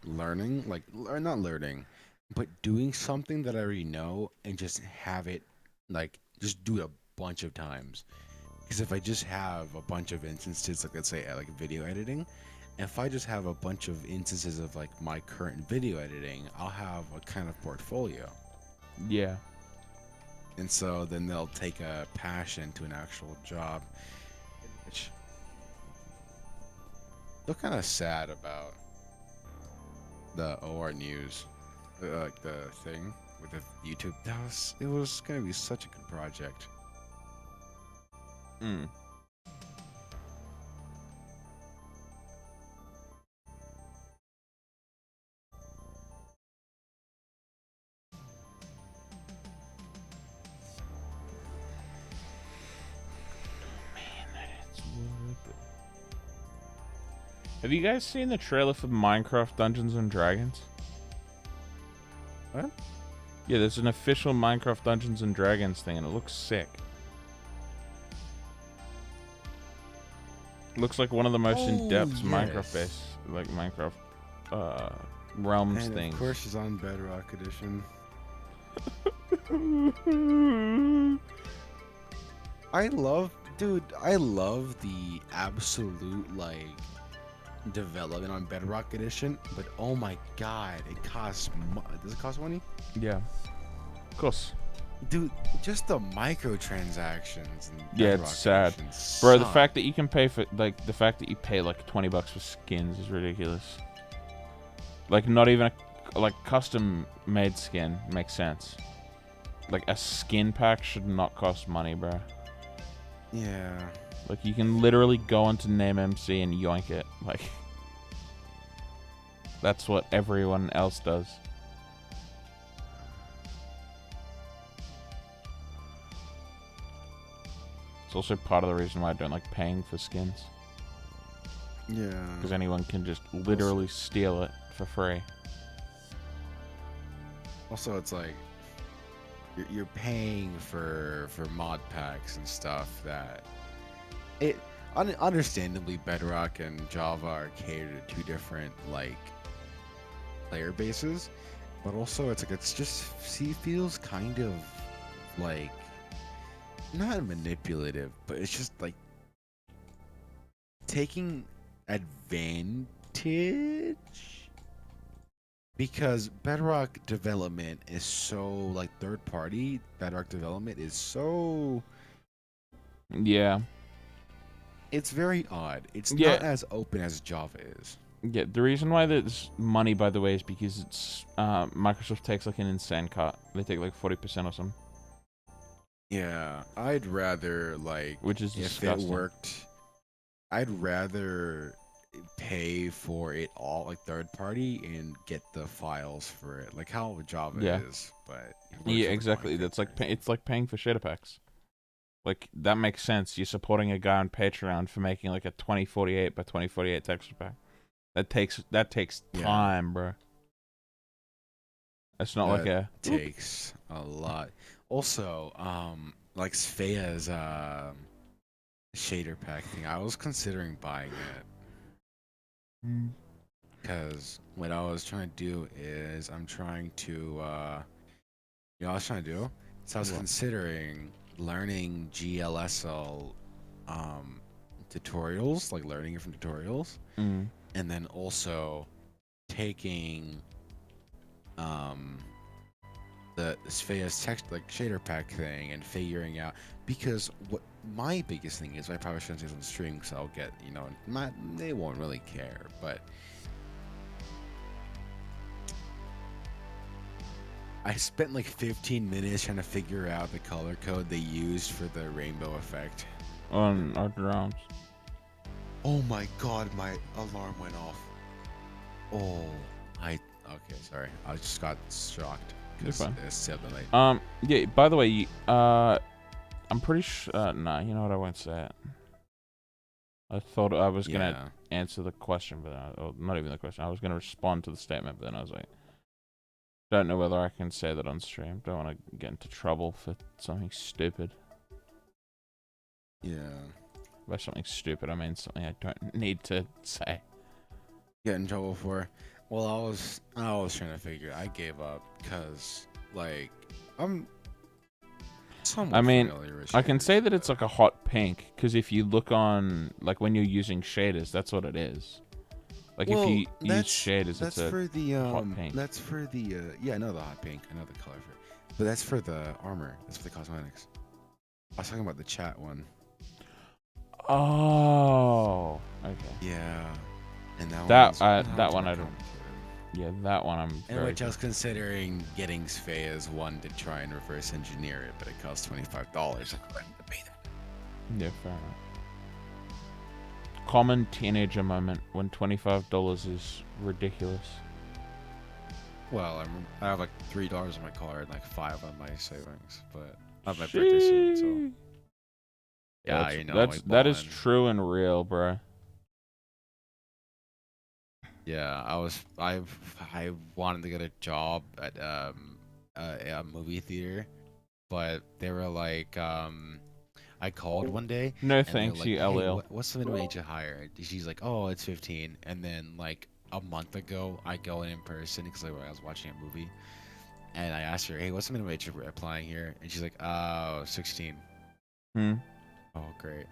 learning, or not learning, but doing something that I already know and just have it just do it a bunch of times. Because if I just have a bunch of instances, like let's say like video editing, if I just have a bunch of instances of like my current video editing, I'll have a kind of portfolio. Yeah. And so then they'll take a passion to an actual job, which I feel kind of sad about. the OR News, like the thing with the YouTube. It was gonna be such a good project. Mm. Have you guys seen the trailer for Minecraft Dungeons and Dragons? What? Yeah, there's an official Minecraft Dungeons and Dragons thing, and it looks sick. Looks like one of the most in-depth yes. Minecraft-based, like Minecraft realms And things. of course, she's on Bedrock Edition. I love the absolute like development on Bedrock Edition, but oh my god, it costs. Does it cost money? Yeah, of course. Dude, just the microtransactions. In Yeah, Bedrock it's sad, Edition bro. The suck. fact that you can pay for the fact that you pay like $20 for skins is ridiculous. Like not even a custom made skin makes sense. Like a skin pack should not cost money, bro. Yeah. Like you can literally go onto NameMC and yoink it. Like that's what everyone else does. It's also part of the reason why I don't like paying for skins. Yeah. Because anyone can just literally steal it for free. Also, it's like you're paying for mod packs and stuff that understandably Bedrock and Java are catered to two different like player bases, but also it's just feels kind of like not manipulative, but it's just like taking advantage. Because Bedrock development is so like third party. Bedrock development is so. Yeah. It's very odd. It's Yeah. not as open as Java is. Yeah, the reason why there's money, by the way, is because it's Microsoft takes like an insane cut. They take like 40% or something. Yeah, I'd rather like Which is if disgusting. it worked. I'd rather pay for it all like third party and get the files for it, like how Java Yeah. is. But Yeah, exactly. That's like it's like paying for shader packs. Like that makes sense. You're supporting a guy on Patreon for making like a 2048 by 2048 texture pack. That takes Yeah. time, bro. It's not like a takes a lot. Also, like Svea's shader pack thing, I was considering buying it because what I was trying to do is I was trying to do. So I was What? considering learning GLSL tutorials, like learning it from tutorials, Mm. and then also taking the Svea's text like shader pack thing and figuring out, because what my biggest thing is, I probably shouldn't say this on stream because I'll get, they won't really care, but I spent like 15 minutes trying to figure out the color code they used for the rainbow effect. On our drums. Oh my god, my alarm went off. Okay, sorry. I just got shocked because You're fine. it's 7 late. Yeah, by the way, I'm pretty sure, nah, you know what, I won't say it. I thought I was gonna answer the question, but not even the question. I was gonna respond to the statement, but then I was like, don't know whether I can say that on stream. Don't want to get into trouble for something stupid. Yeah. By something stupid, I mean something I don't need to say. Get in trouble for. Well, I was trying to figure. I gave up because like I'm somewhat I mean, familiar with I can shaders, say that it's but- like a hot pink because if you look on like when you're using shaders, that's what it is. Like Well, if you use that's- shaders, That's it's a for the hot pink. That's for the yeah, I know the hot pink. I know the color for it. But that's for the armor. That's for the cosmetics. I was talking about the chat one. Oh, okay. Yeah. And that That one's that not one too I don't. complicated. Yeah, that one I'm In very which I was considering getting Svea as one to try and reverse engineer it, but it costs $25. I couldn't pay that. Yeah, fair enough. Common teenager moment when $25 is ridiculous. Well, I have like $3 in my card and like 5 on my savings, but I have my birthday soon, so yeah, That's- you know, that is balling. true and real, bro. Yeah, I wanted to get a job at a movie theater, but they were like I called one day No and they were thanks, like, you "Hey, LL. what's the minimum age to hire?" She's like, "Oh, it's 15." And then like a month ago, I go in person because I was watching a movie, and I asked her, "Hey, what's the minimum age for applying here?" And she's like, "Oh, 16." Hmm. Oh, great.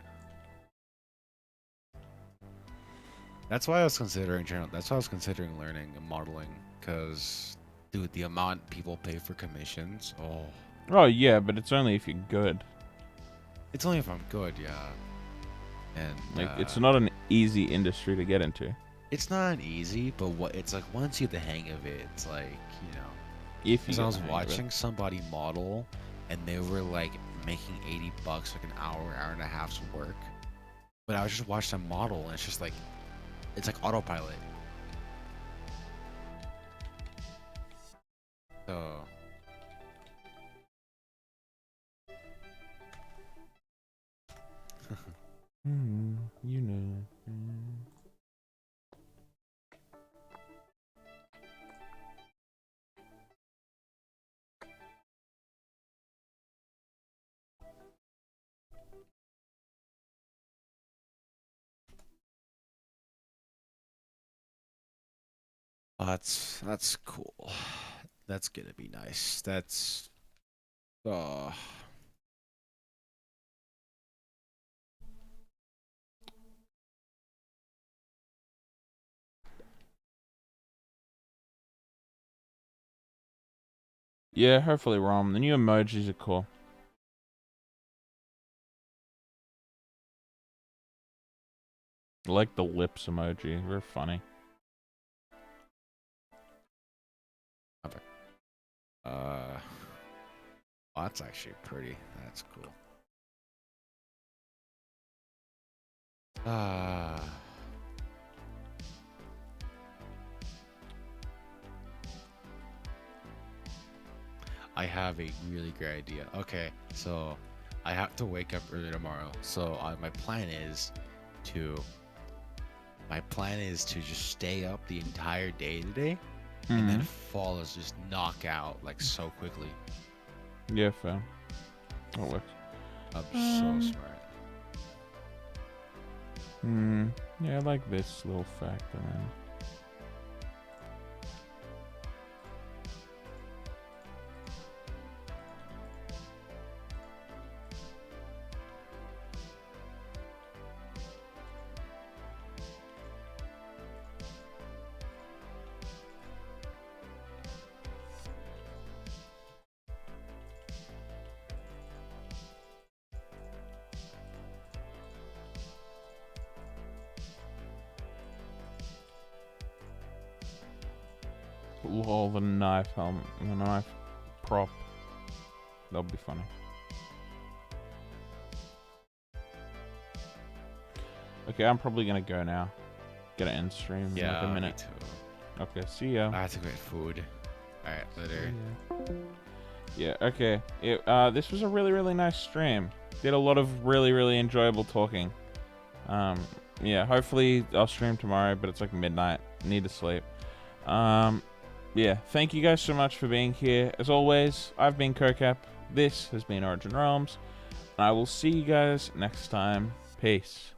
That's why I was considering That's why I was considering learning and modeling, because, dude, the amount people pay for commissions. Oh, Oh yeah, but it's only if you're good. it's only if I'm good, yeah. And Like, it's not an easy industry to get into. it's not easy, but what it's like once you get the hang of it, it's like, you know. If you Because I get was the hang of it. watching somebody model, and they were like making $80 like an hour and a half's work. But I was just watching them model, and it's just like, it's like autopilot. So. You know. That's cool. That's gonna be nice. That's uh Yeah, hopefully, Rom. The new emojis are cool. I like the lips emoji. They're funny. oh, that's actually pretty. That's cool. Uh I have a really great idea. Okay, so I have to wake up early tomorrow. So to my plan is to just stay up the entire day today, and then Mhm. fall as just knock out like so quickly. Yeah, fair. That works. I'm so smart. Yeah, I like this little fact, and then. Lol, the knife helmet, the knife prop. That'll be funny. Okay, I'm probably gonna go now. Get an end stream in like a Me minute. too. Okay, see ya. I have to get food. Alright, later. Yeah, okay. This was a really, really nice stream. Did a lot of really, really enjoyable talking. Yeah, hopefully I'll stream tomorrow, but it's like midnight. Need to sleep. Yeah, thank you guys so much for being here. As always, I've been Kokap. This has been Origin Realms. And I will see you guys next time. Peace.